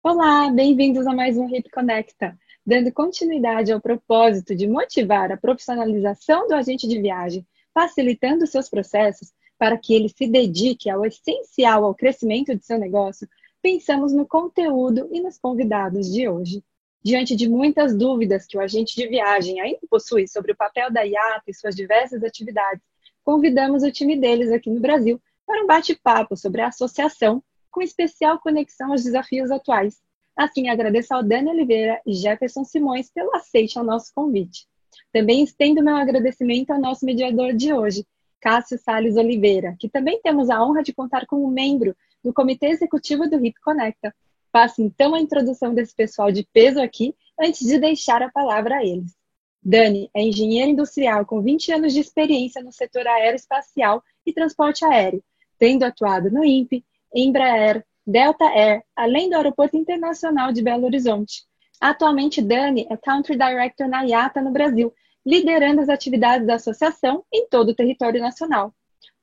Olá, bem-vindos a mais um RIP Conecta, dando continuidade ao propósito de motivar a profissionalização do agente de viagem, facilitando seus processos para que ele se dedique ao essencial ao crescimento de seu negócio. Pensamos no conteúdo e nos convidados de hoje. Diante de muitas dúvidas que o agente de viagem ainda possui sobre o papel da IATA e suas diversas atividades, convidamos o time deles aqui no Brasil para um bate-papo sobre a associação, com especial conexão aos desafios atuais. Assim, agradeço ao Dani Oliveira e Jefferson Simões pelo aceite ao nosso convite. Também estendo meu agradecimento ao nosso mediador de hoje, Cássio Salles Oliveira, que também temos a honra de contar como membro do Comitê Executivo do RIP Conecta. Faço então a introdução desse pessoal de peso aqui, antes de deixar a palavra a eles. Dani é engenheiro industrial com 20 anos de experiência no setor aeroespacial e transporte aéreo, tendo atuado no INPE, Embraer, Delta Air, além do Aeroporto Internacional de Belo Horizonte. Atualmente, Dani é Country Director na IATA no Brasil, liderando as atividades da associação em todo o território nacional.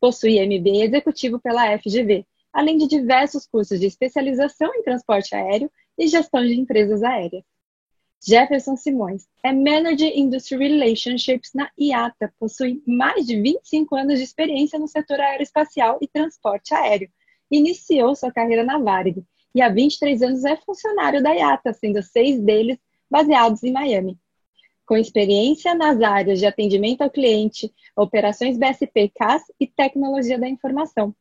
Possui MBA executivo pela FGV, além de diversos cursos de especialização em transporte aéreo e gestão de empresas aéreas. Jefferson Simões é Manager Industry Relationships na IATA, possui mais de 25 anos de experiência no setor aeroespacial e transporte aéreo. Iniciou sua carreira na Varig e há 23 anos é funcionário da IATA, sendo 6 deles baseados em Miami. Com experiência nas áreas de atendimento ao cliente, operações BSP CAS e tecnologia da informação.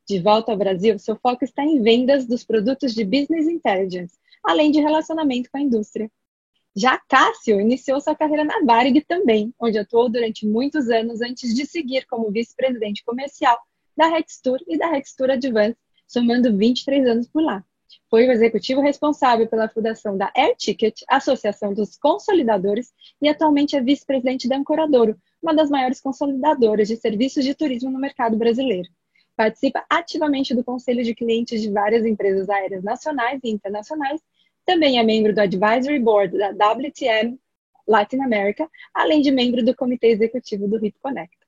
De volta ao Brasil, seu foco está em vendas dos produtos de Business Intelligence, além de relacionamento com a indústria. Já Cássio iniciou sua carreira na Varig também, onde atuou durante muitos anos antes de seguir como vice-presidente comercial da Rextur e da Rextur Advance, somando 23 anos por lá. Foi o executivo responsável pela fundação da Air Ticket, Associação dos Consolidadores, e atualmente é vice-presidente da Ancoradouro, uma das maiores consolidadoras de serviços de turismo no mercado brasileiro. Participa ativamente do conselho de clientes de várias empresas aéreas nacionais e internacionais. Também é membro do Advisory Board da WTM Latin America, além de membro do Comitê Executivo do RIP Conecta.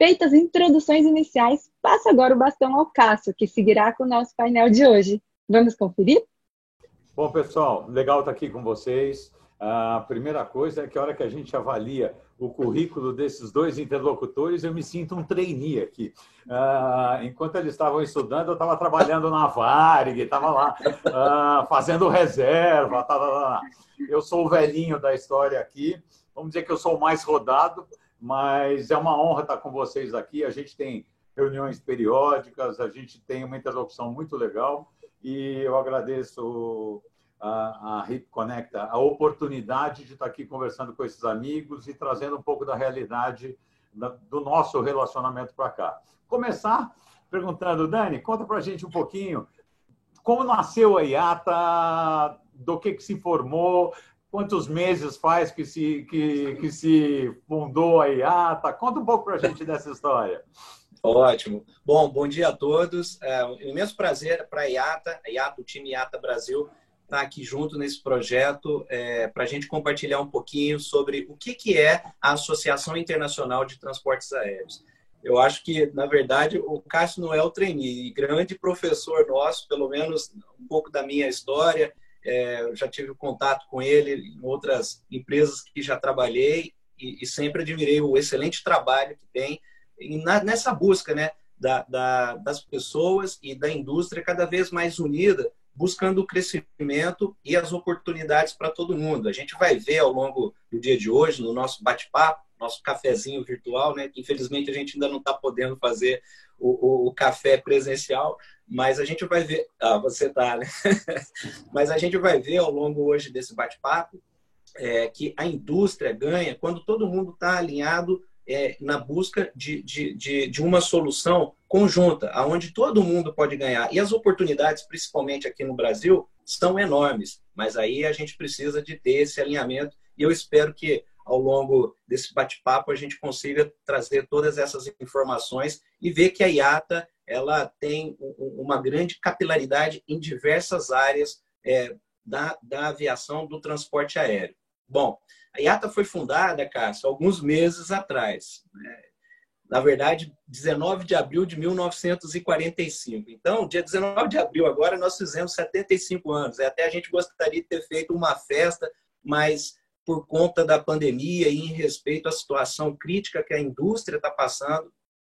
Feitas as introduções iniciais, passo agora o bastão ao Cássio, que seguirá com o nosso painel de hoje. Vamos conferir? Bom, pessoal, legal estar aqui com vocês. A primeira coisa é que a hora que a gente avalia o currículo desses dois interlocutores, eu me sinto um trainee aqui. Enquanto eles estavam estudando, eu estava trabalhando na Varig, estava lá fazendo reserva. Eu sou o velhinho da história aqui. Vamos dizer que eu sou o mais rodado, mas é uma honra estar com vocês aqui. A gente tem reuniões periódicas, a gente tem uma interlocução muito legal e eu agradeço a RIP Conecta a oportunidade de estar aqui conversando com esses amigos e trazendo um pouco da realidade do nosso relacionamento para cá. Começar perguntando, Dani, conta para a gente um pouquinho como nasceu a IATA, do que se formou, quantos meses faz que se fundou a IATA? Conta um pouco para a gente dessa história. Ótimo. Bom dia a todos. É um imenso prazer para a IATA, o time IATA Brasil, estar aqui junto nesse projeto para a gente compartilhar um pouquinho sobre o que é a Associação Internacional de Transportes Aéreos. Eu acho que, na verdade, o Cássio não é o trainee, grande professor nosso, pelo menos um pouco da minha história. Eu já tive contato com ele em outras empresas que já trabalhei e sempre admirei o excelente trabalho que tem nessa busca, né, das pessoas e da indústria cada vez mais unida, buscando o crescimento e as oportunidades para todo mundo. A gente vai ver ao longo do dia de hoje, no nosso bate-papo, nosso cafezinho virtual, né, que infelizmente a gente ainda não está podendo fazer o café presencial, mas a gente vai ver... você está, né? Mas a gente vai ver ao longo hoje desse bate-papo que a indústria ganha quando todo mundo está alinhado na busca de uma solução conjunta, onde todo mundo pode ganhar. E as oportunidades, principalmente aqui no Brasil, são enormes. Mas aí a gente precisa de ter esse alinhamento e eu espero que ao longo desse bate-papo a gente consiga trazer todas essas informações e ver que a IATA ela tem uma grande capilaridade em diversas áreas da aviação, do transporte aéreo. Bom, a IATA foi fundada, Cássio, alguns meses atrás. Na verdade, 19 de abril de 1945. Então, dia 19 de abril agora, nós fizemos 75 anos. Até a gente gostaria de ter feito uma festa, mas por conta da pandemia e em respeito à situação crítica que a indústria está passando,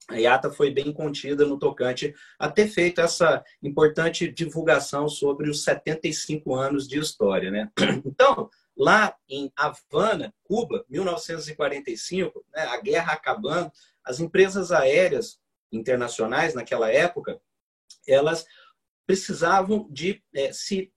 a IATA foi bem contida no tocante a ter feito essa importante divulgação sobre os 75 anos de história, né? Então, lá em Havana, Cuba, 1945, né, a guerra acabando, as empresas aéreas internacionais naquela época, elas precisavam de se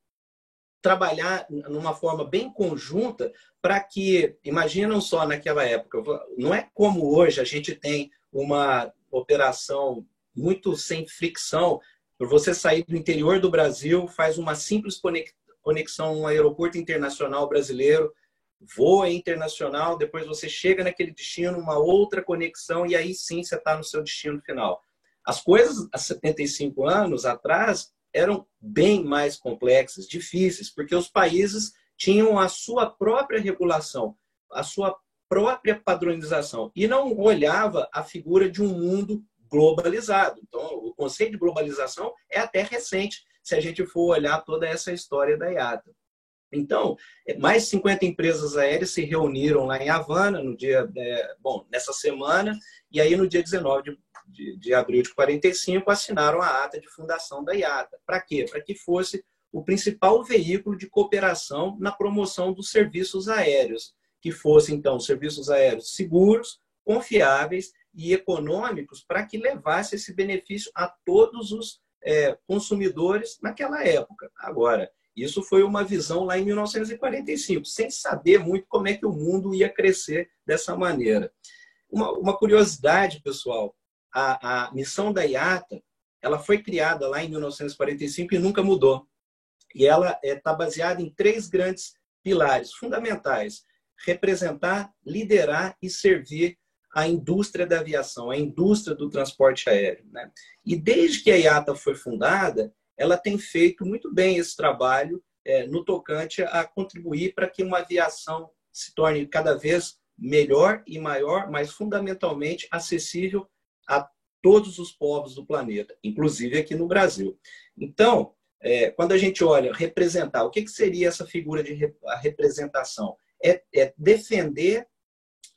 trabalhar numa forma bem conjunta para que, imaginam só naquela época, não é como hoje a gente tem uma operação muito sem fricção, por você sair do interior do Brasil, faz uma simples conexão no aeroporto internacional brasileiro, voa internacional, depois você chega naquele destino, uma outra conexão, e aí sim você está no seu destino final. As coisas há 75 anos atrás eram bem mais complexas, difíceis, porque os países tinham a sua própria regulação, a sua própria padronização, e não olhava a figura de um mundo globalizado. Então, o conceito de globalização é até recente, se a gente for olhar toda essa história da IATA. Então, mais de 50 empresas aéreas se reuniram lá em Havana no dia, nessa semana, e aí no dia 19 de abril de 45 assinaram a ata de fundação da IATA. Para quê? Para que fosse o principal veículo de cooperação na promoção dos serviços aéreos, que fossem, então, serviços aéreos seguros, confiáveis e econômicos, para que levasse esse benefício a todos os consumidores naquela época. Agora, isso foi uma visão lá em 1945, sem saber muito como é que o mundo ia crescer dessa maneira. Uma curiosidade, pessoal, a missão da IATA, ela foi criada lá em 1945 e nunca mudou. E ela está baseada em 3 grandes pilares fundamentais: representar, liderar e servir a indústria da aviação, a indústria do transporte aéreo, né? E desde que a IATA foi fundada, ela tem feito muito bem esse trabalho no tocante a contribuir para que uma aviação se torne cada vez melhor e maior, mas fundamentalmente acessível a todos os povos do planeta, inclusive aqui no Brasil. Então, quando a gente olha representar, o que seria essa figura de representação? É defender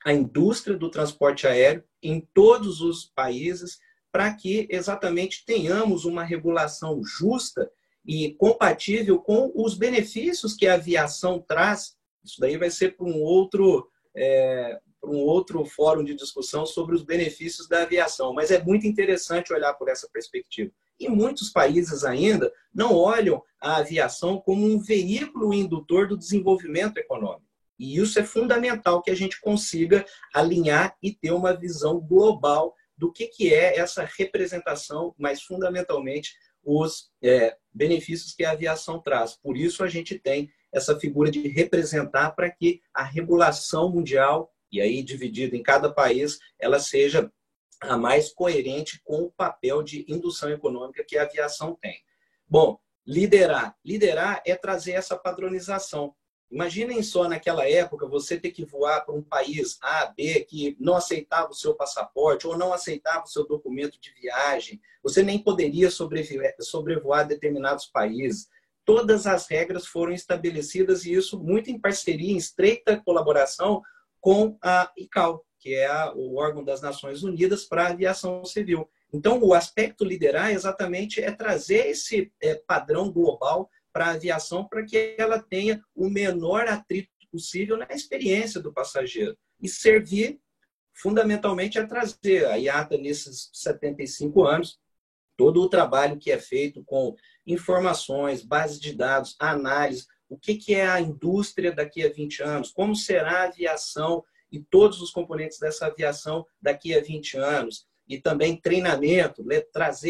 a indústria do transporte aéreo em todos os países, para que exatamente tenhamos uma regulação justa e compatível com os benefícios que a aviação traz. Isso daí vai ser para um outro fórum de discussão sobre os benefícios da aviação, mas é muito interessante olhar por essa perspectiva. E muitos países ainda não olham a aviação como um veículo indutor do desenvolvimento econômico. E isso é fundamental, que a gente consiga alinhar e ter uma visão global do que é essa representação, mas fundamentalmente os benefícios que a aviação traz. Por isso a gente tem essa figura de representar, para que a regulação mundial, e aí dividida em cada país, ela seja a mais coerente com o papel de indução econômica que a aviação tem. Bom, liderar. Liderar é trazer essa padronização. Imaginem só, naquela época, você ter que voar para um país A, B, que não aceitava o seu passaporte ou não aceitava o seu documento de viagem. Você nem poderia sobrevoar determinados países. Todas as regras foram estabelecidas, e isso muito em parceria, em estreita colaboração com a ICAO, que é o órgão das Nações Unidas para a aviação civil. Então, o aspecto liderar exatamente é trazer esse padrão global para a aviação, para que ela tenha o menor atrito possível na experiência do passageiro. E servir, fundamentalmente, a trazer a IATA, nesses 75 anos, todo o trabalho que é feito com informações, bases de dados, análise, o que é a indústria daqui a 20 anos, como será a aviação e todos os componentes dessa aviação daqui a 20 anos. E também treinamento,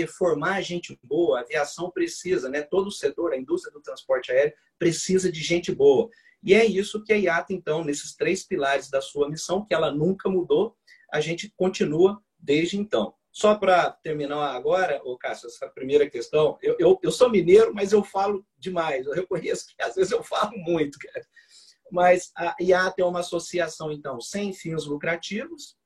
formar gente boa. A aviação precisa, né? Todo o setor, a indústria do transporte aéreo, precisa de gente boa. E é isso que a IATA, então, nesses 3 pilares da sua missão, que ela nunca mudou, a gente continua desde então. Só para terminar agora, Cássio, essa primeira questão, eu sou mineiro, mas eu falo demais. Eu reconheço que às vezes eu falo muito, cara. Mas a IATA é uma associação, então, sem fins lucrativos,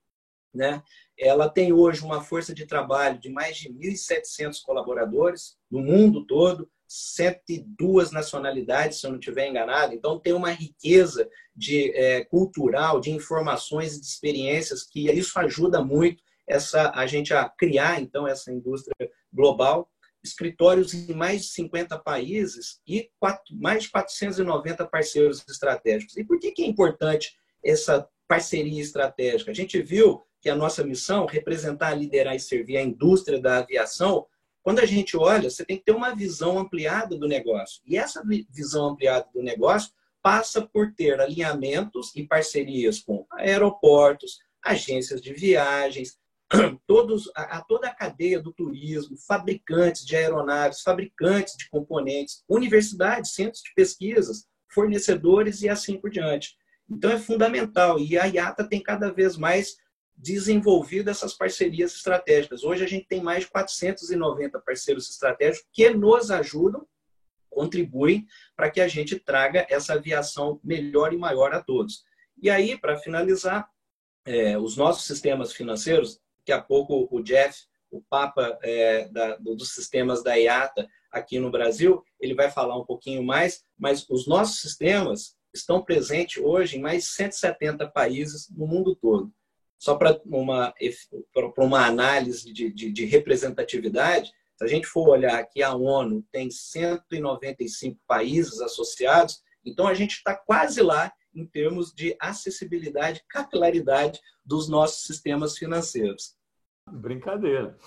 né? Ela tem hoje uma força de trabalho de mais de 1.700 colaboradores no mundo todo, 102 nacionalidades, se eu não estiver enganado. Então, tem uma riqueza cultural, de informações e de experiências, que isso ajuda muito a gente a criar, então, essa indústria global. Escritórios em mais de 50 países e mais de 490 parceiros estratégicos. E por que é importante essa parceria estratégica? A gente viu que a nossa missão, representar, liderar e servir a indústria da aviação, quando a gente olha, você tem que ter uma visão ampliada do negócio. E essa visão ampliada do negócio passa por ter alinhamentos e parcerias com aeroportos, agências de viagens, toda a cadeia do turismo, fabricantes de aeronaves, fabricantes de componentes, universidades, centros de pesquisas, fornecedores e assim por diante. Então, é fundamental. E a IATA tem cada vez mais desenvolvido essas parcerias estratégicas. Hoje, a gente tem mais de 490 parceiros estratégicos que nos ajudam, contribuem para que a gente traga essa aviação melhor e maior a todos. E aí, para finalizar, os nossos sistemas financeiros, daqui a pouco o Jeff, o Papa dos sistemas da IATA aqui no Brasil, ele vai falar um pouquinho mais, mas os nossos sistemas estão presentes hoje em mais de 170 países no mundo todo. Só para uma análise de representatividade, se a gente for olhar que a ONU tem 195 países associados, então a gente está quase lá em termos de acessibilidade, capilaridade dos nossos sistemas financeiros. Brincadeira.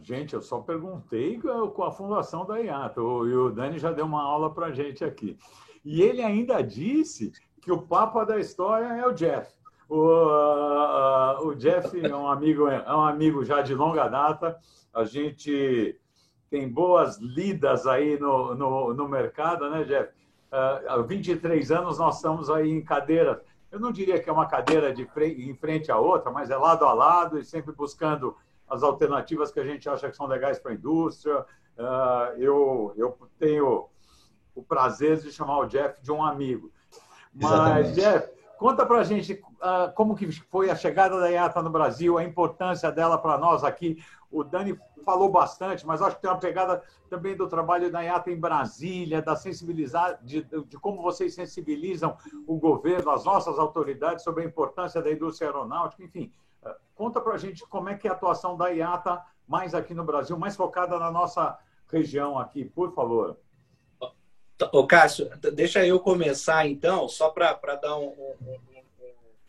Gente, eu só perguntei com a fundação da IATA, e o Dani já deu uma aula para a gente aqui. E ele ainda disse que o papa da história é o Jeff. O Jeff é um amigo já de longa data. A gente tem boas lidas aí no mercado, né, Jeff? Há 23 anos nós estamos aí em cadeiras. Eu não diria que é uma cadeira em frente à outra, mas é lado a lado e sempre buscando as alternativas que a gente acha que são legais para a indústria. Eu tenho o prazer de chamar o Jeff de um amigo. Mas, exatamente. Jeff, conta para a gente como que foi a chegada da IATA no Brasil, a importância dela para nós aqui. O Dani falou bastante, mas acho que tem uma pegada também do trabalho da IATA em Brasília, da sensibilizar, de como vocês sensibilizam o governo, as nossas autoridades sobre a importância da indústria aeronáutica. Enfim, conta para a gente como é que é a atuação da IATA mais aqui no Brasil, mais focada na nossa região aqui, por favor. Ô, Cássio, deixa eu começar, então, só para dar um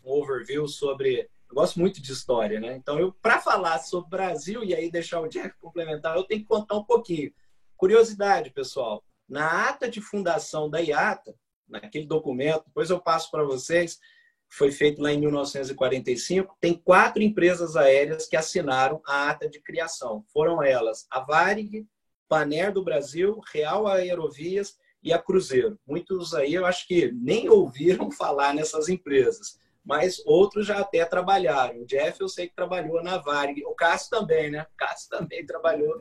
overview sobre... Eu gosto muito de história, né? Então, para falar sobre o Brasil e aí deixar o Jeff complementar, eu tenho que contar um pouquinho. Curiosidade, pessoal. Na ata de fundação da IATA, naquele documento, depois eu passo para vocês, foi feito lá em 1945, tem 4 empresas aéreas que assinaram a ata de criação. Foram elas a Varig, Panair do Brasil, Real Aerovias e a Cruzeiro. Muitos aí eu acho que nem ouviram falar nessas empresas, mas outros já até trabalharam. O Jeff eu sei que trabalhou na Varig, o Cássio também, né? O Cássio também trabalhou.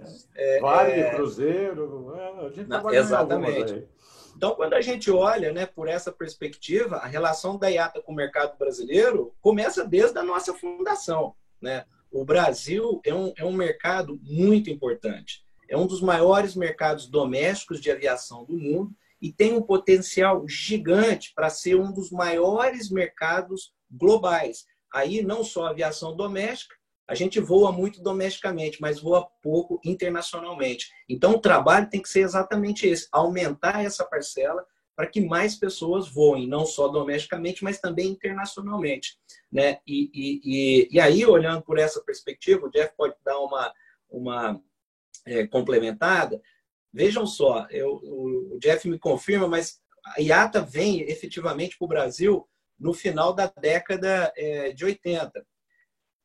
Varig, Cruzeiro, a gente trabalhou exatamente. Em então, quando a gente olha, né, por essa perspectiva, a relação da IATA com o mercado brasileiro começa desde a nossa fundação, né? O Brasil é um mercado muito importante. É um dos maiores mercados domésticos de aviação do mundo e tem um potencial gigante para ser um dos maiores mercados globais. Aí, não só a aviação doméstica, a gente voa muito domesticamente, mas voa pouco internacionalmente. Então, o trabalho tem que ser exatamente esse, aumentar essa parcela para que mais pessoas voem, não só domesticamente, mas também internacionalmente, né? E aí, olhando por essa perspectiva, o Jeff pode dar uma complementada. Vejam só, o Jeff me confirma, mas a IATA vem efetivamente para o Brasil no final da década de 80.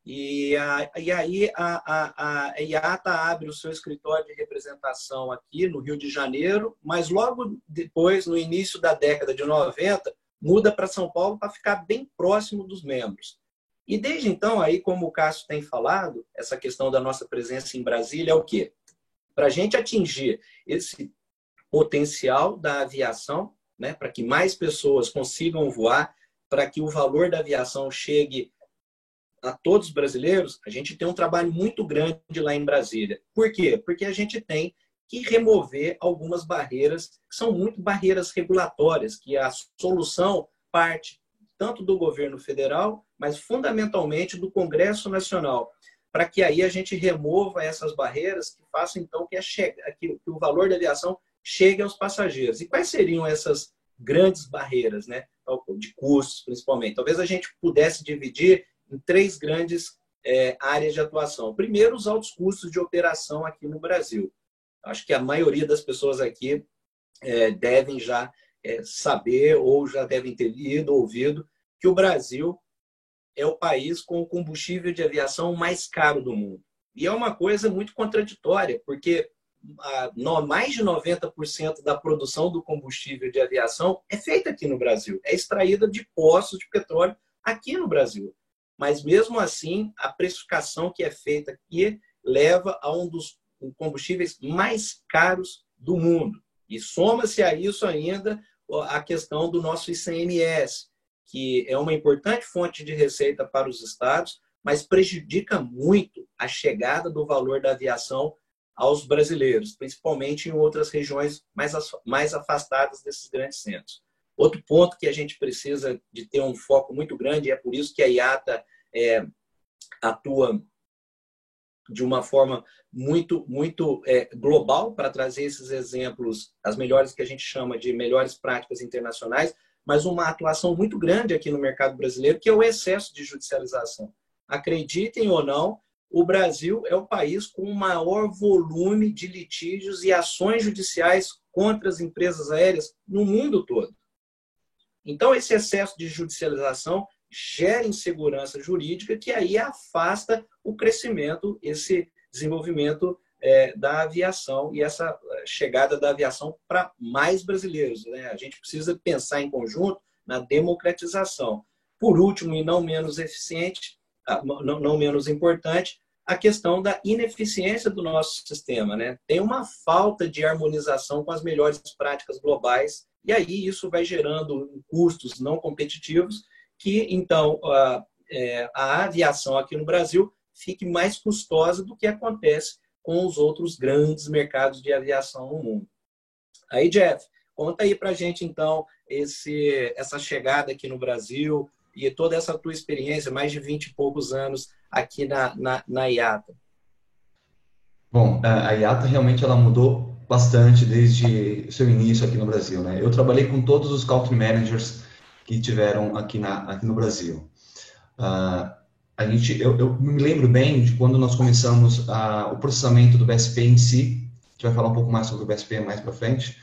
E aí a IATA abre o seu escritório de representação aqui no Rio de Janeiro, mas logo depois, no início da década de 90, muda para São Paulo para ficar bem próximo dos membros. E desde então, aí, como o Cássio tem falado, essa questão da nossa presença em Brasília é o quê? Para a gente atingir esse potencial da aviação, né, para que mais pessoas consigam voar, para que o valor da aviação chegue a todos os brasileiros, a gente tem um trabalho muito grande lá em Brasília. Por quê? Porque a gente tem que remover algumas barreiras, que são muito barreiras regulatórias, que a solução parte tanto do governo federal, mas fundamentalmente do Congresso Nacional, para que aí a gente remova essas barreiras que façam então que o valor da aviação chegue aos passageiros. E quais seriam essas grandes barreiras, né? De custos, principalmente? Talvez a gente pudesse dividir em 3 grandes áreas de atuação. Primeiro, os altos custos de operação aqui no Brasil. Acho que a maioria das pessoas aqui devem já saber ou já devem ter lido, ouvido, que o Brasil é o país com o combustível de aviação mais caro do mundo. E é uma coisa muito contraditória, porque mais de 90% da produção do combustível de aviação é feita aqui no Brasil, é extraída de poços de petróleo aqui no Brasil. Mas, mesmo assim, a precificação que é feita aqui leva a um dos combustíveis mais caros do mundo. E soma-se a isso ainda a questão do nosso ICMS, que é uma importante fonte de receita para os estados, mas prejudica muito a chegada do valor da aviação aos brasileiros, principalmente em outras regiões mais afastadas desses grandes centros. Outro ponto que a gente precisa de ter um foco muito grande, e é por isso que a IATA atua de uma forma muito global para trazer esses exemplos, as melhores que a gente chama de melhores práticas internacionais, mas uma atuação muito grande aqui no mercado brasileiro, que é o excesso de judicialização. Acreditem ou não, o Brasil é o país com o maior volume de litígios e ações judiciais contra as empresas aéreas no mundo todo. Então, esse excesso de judicialização gera insegurança jurídica, que aí afasta o crescimento, esse desenvolvimento da aviação e essa chegada da aviação para mais brasileiros, né? A gente precisa pensar em conjunto na democratização. Por último, e não menos eficiente, não menos importante, a questão da ineficiência do nosso sistema, né? Tem uma falta de harmonização com as melhores práticas globais, e aí isso vai gerando custos não competitivos, que então a aviação aqui no Brasil fique mais custosa do que acontece com os outros grandes mercados de aviação no mundo. Aí, Jeff, conta aí pra gente então essa chegada aqui no Brasil e toda essa tua experiência, mais de 20 e poucos anos aqui na IATA. Bom, a IATA realmente ela mudou bastante desde o seu início aqui no Brasil, né? Eu trabalhei com todos os country managers que tiveram aqui no Brasil. Eu me lembro bem de quando nós começamos o processamento do BSP em si. A gente vai falar um pouco mais sobre o BSP mais para frente,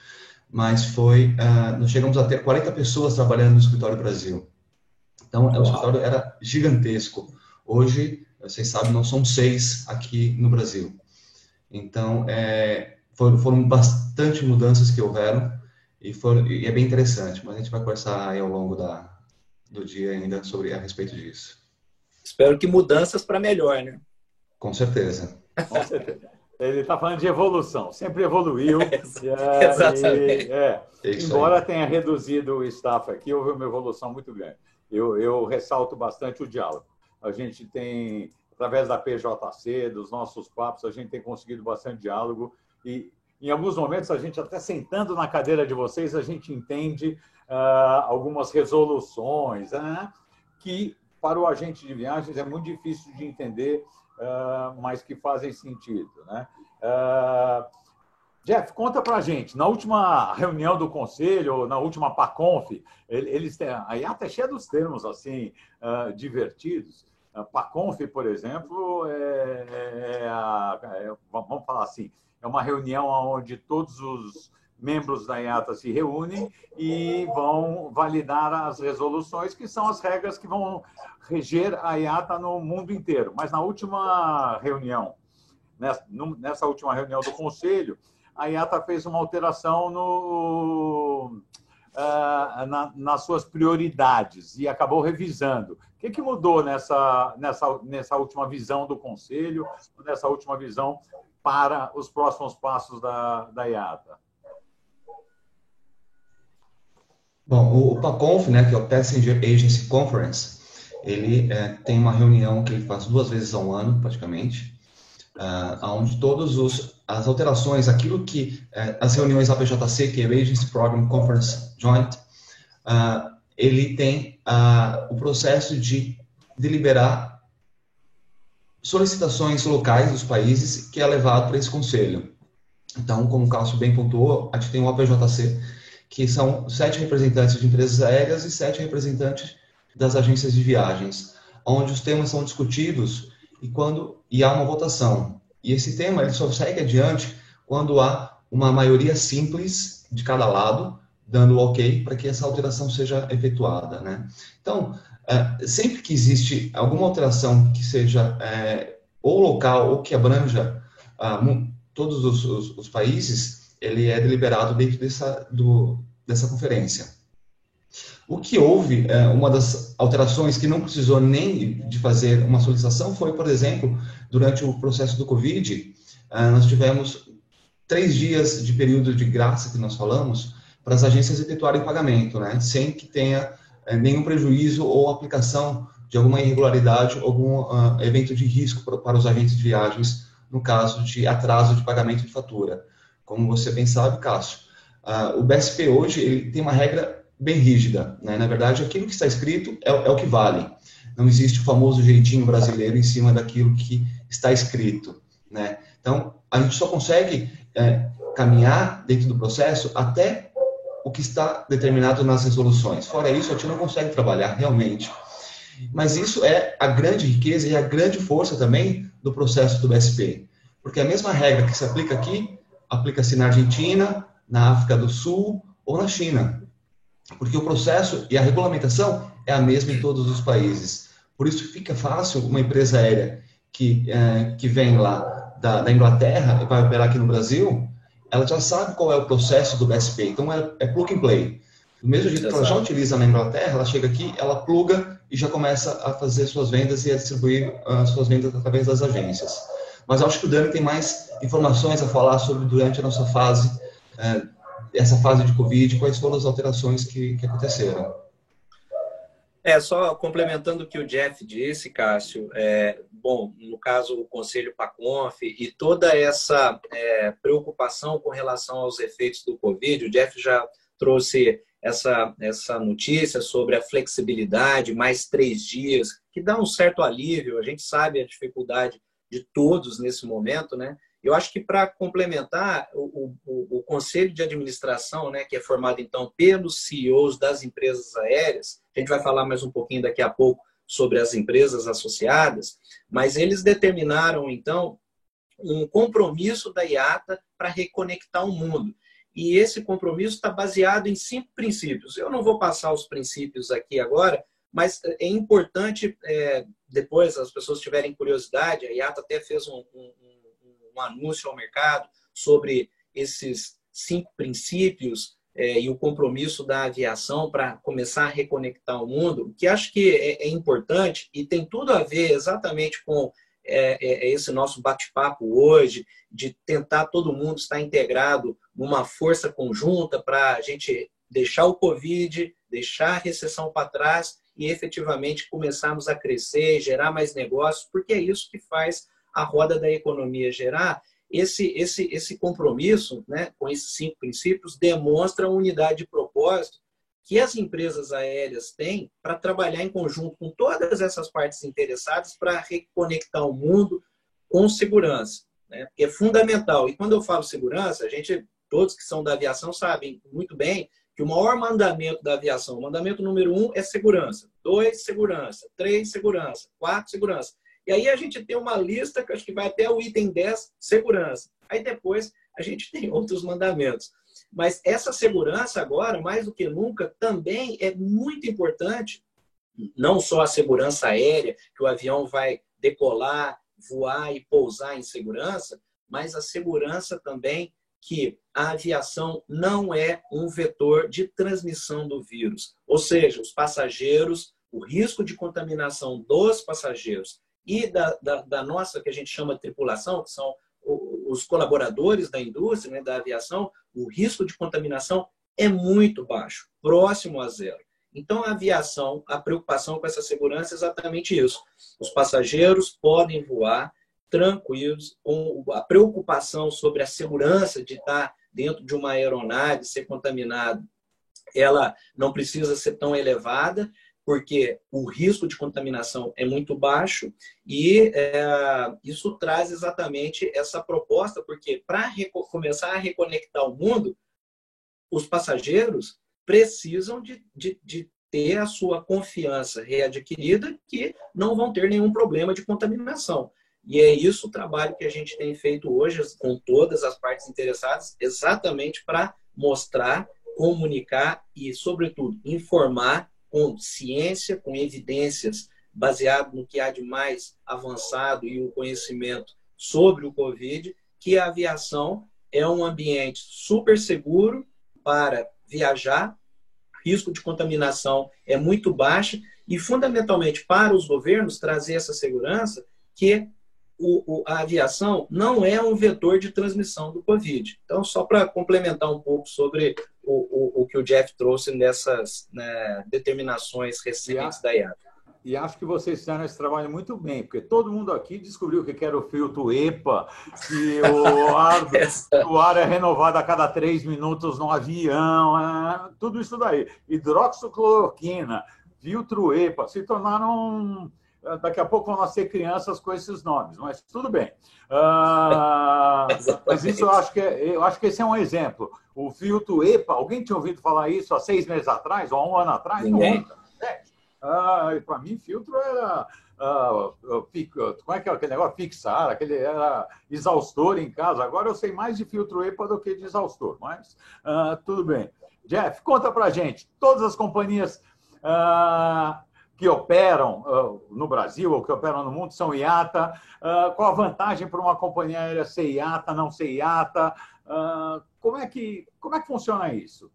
mas nós chegamos a ter 40 pessoas trabalhando no escritório Brasil. Então, o escritório era gigantesco. Hoje, vocês sabem, nós somos 6 aqui no Brasil. Então, foram bastante mudanças que houveram e é bem interessante, mas a gente vai conversar aí ao longo do dia ainda a respeito disso. Espero que mudanças para melhor, né? Com certeza. Com certeza. Ele está falando de evolução, sempre evoluiu. Exatamente. Embora tenha reduzido o staff aqui, houve uma evolução muito grande. Eu ressalto bastante o diálogo. A gente tem, através da PJC, dos nossos papos, a gente tem conseguido bastante diálogo e, em alguns momentos, a gente até sentando na cadeira de vocês, a gente entende algumas resoluções, né, que para o agente de viagens é muito difícil de entender, mas que fazem sentido, né? Jeff, conta para a gente, na última reunião do Conselho, na última PACONF, a IATA é cheia dos termos assim, divertidos. A PACONF, por exemplo, vamos falar assim, é uma reunião onde todos os membros da IATA se reúnem e vão validar as resoluções, que são as regras que vão reger a IATA no mundo inteiro. Mas na última reunião, nessa última reunião do Conselho, a IATA fez uma alteração nas suas prioridades e acabou revisando. O que mudou nessa última visão do Conselho, nessa última visão para os próximos passos da IATA? Bom, o PACONF, né, que é o Passenger Agency Conference, ele tem uma reunião que ele faz 2 vezes ao ano, praticamente, onde as alterações, aquilo que as reuniões APJC, que é o Agency Program Conference Joint, ele tem o processo de deliberar solicitações locais dos países que é levado para esse conselho. Então, como o Cássio bem pontuou, a gente tem o APJC, que são 7 representantes de empresas aéreas e 7 representantes das agências de viagens, onde os temas são discutidos e há uma votação. E esse tema ele só segue adiante quando há uma maioria simples de cada lado, dando ok para que essa alteração seja efetuada, né? Então, sempre que existe alguma alteração que seja ou local ou que abranja todos os países, ele é deliberado dentro dessa conferência. O que houve, uma das alterações que não precisou nem de fazer uma solicitação foi, por exemplo, durante o processo do Covid, nós tivemos 3 dias de período de graça, que nós falamos, para as agências efetuarem pagamento, né, sem que tenha nenhum prejuízo ou aplicação de alguma irregularidade, algum evento de risco para os agentes de viagens, no caso de atraso de pagamento de fatura. Como você bem sabe, Cássio, o BSP hoje ele tem uma regra bem rígida, né? Na verdade, aquilo que está escrito é o que vale. Não existe o famoso jeitinho brasileiro em cima daquilo que está escrito, né? Então, a gente só consegue caminhar dentro do processo até o que está determinado nas resoluções. Fora isso, a gente não consegue trabalhar realmente. Mas isso é a grande riqueza e a grande força também do processo do BSP. Porque a mesma regra que se aplica aqui, aplica-se na Argentina, na África do Sul ou na China. Porque o processo e a regulamentação é a mesma em todos os países. Por isso fica fácil uma empresa aérea que vem lá da Inglaterra e vai operar aqui no Brasil, ela já sabe qual é o processo do BSP. Então é plug and play. Do mesmo jeito que ela já utiliza na Inglaterra, ela chega aqui, ela pluga e já começa a fazer suas vendas e a distribuir as suas vendas através das agências. Mas acho que o Dani tem mais informações a falar sobre durante a nossa fase, essa fase de Covid, quais foram as alterações que aconteceram. Só complementando o que o Jeff disse, Cássio, bom, no caso o Conselho PACONF e toda essa preocupação com relação aos efeitos do Covid, o Jeff já trouxe essa notícia sobre a flexibilidade, mais 3 dias, que dá um certo alívio, a gente sabe a dificuldade de todos nesse momento, né? Eu acho que para complementar, o Conselho de Administração, né, que é formado então pelos CEOs das empresas aéreas, a gente vai falar mais um pouquinho daqui a pouco sobre as empresas associadas, mas eles determinaram então um compromisso da IATA para reconectar o mundo. E esse compromisso está baseado em 5 princípios. Eu não vou passar os princípios aqui agora, mas é importante, depois as pessoas tiverem curiosidade, a IATA até fez um anúncio ao mercado sobre esses 5 princípios e o compromisso da aviação para começar a reconectar o mundo, que acho que é importante e tem tudo a ver exatamente com esse nosso bate-papo hoje, de tentar todo mundo estar integrado numa força conjunta para a gente deixar o Covid, deixar a recessão para trás e efetivamente começarmos a crescer, gerar mais negócios, porque é isso que faz a roda da economia gerar. Esse compromisso, né, com esses 5 princípios demonstra a unidade de propósito que as empresas aéreas têm para trabalhar em conjunto com todas essas partes interessadas para reconectar o mundo com segurança, né? Porque é fundamental. E quando eu falo segurança, todos que são da aviação sabem muito bem que o maior mandamento da aviação, o mandamento número 1 é segurança, 2, segurança, 3, segurança, 4, segurança. E aí a gente tem uma lista que acho que vai até o item 10, segurança. Aí depois a gente tem outros mandamentos. Mas essa segurança agora, mais do que nunca, também é muito importante, não só a segurança aérea, que o avião vai decolar, voar e pousar em segurança, mas a segurança também que a aviação não é um vetor de transmissão do vírus. Ou seja, os passageiros, o risco de contaminação dos passageiros e da nossa, que a gente chama de tripulação, que são os colaboradores da indústria, né, da aviação, o risco de contaminação é muito baixo, próximo a 0. Então, a aviação, a preocupação com essa segurança é exatamente isso. Os passageiros podem voar tranquilos, com a preocupação sobre a segurança de estar dentro de uma aeronave, ser contaminado, ela não precisa ser tão elevada, porque o risco de contaminação é muito baixo e isso traz exatamente essa proposta, porque para começar a reconectar o mundo, os passageiros precisam de ter a sua confiança readquirida que não vão ter nenhum problema de contaminação. E é isso o trabalho que a gente tem feito hoje com todas as partes interessadas, exatamente para mostrar, comunicar e, sobretudo, informar com ciência, com evidências, baseado no que há de mais avançado e o conhecimento sobre o Covid, que a aviação é um ambiente super seguro para viajar, risco de contaminação é muito baixo e, fundamentalmente, para os governos trazer essa segurança que a aviação não é um vetor de transmissão do Covid. Então, só para complementar um pouco sobre o que o Jeff trouxe nessas, né, determinações recentes da IATA. E acho que vocês fizeram esse trabalho muito bem, porque todo mundo aqui descobriu que era o filtro EPA, que o ar é renovado a cada 3 minutos no avião, tudo isso daí. Hidroxicloroquina, filtro EPA, se tornaram... Daqui a pouco vão nascer crianças com esses nomes, mas tudo bem. Mas isso eu acho que esse é um exemplo. O filtro EPA, alguém tinha ouvido falar isso há 6 meses atrás, ou há 1 ano atrás? Ninguém. Para mim, filtro era... como é que é aquele negócio? Fixar, aquele era exaustor em casa. Agora eu sei mais de filtro EPA do que de exaustor, mas tudo bem. Jeff, conta pra gente. Todas as companhias... que operam no Brasil ou que operam no mundo são IATA. Qual a vantagem para uma companhia aérea ser IATA, não ser IATA? Como é que funciona isso?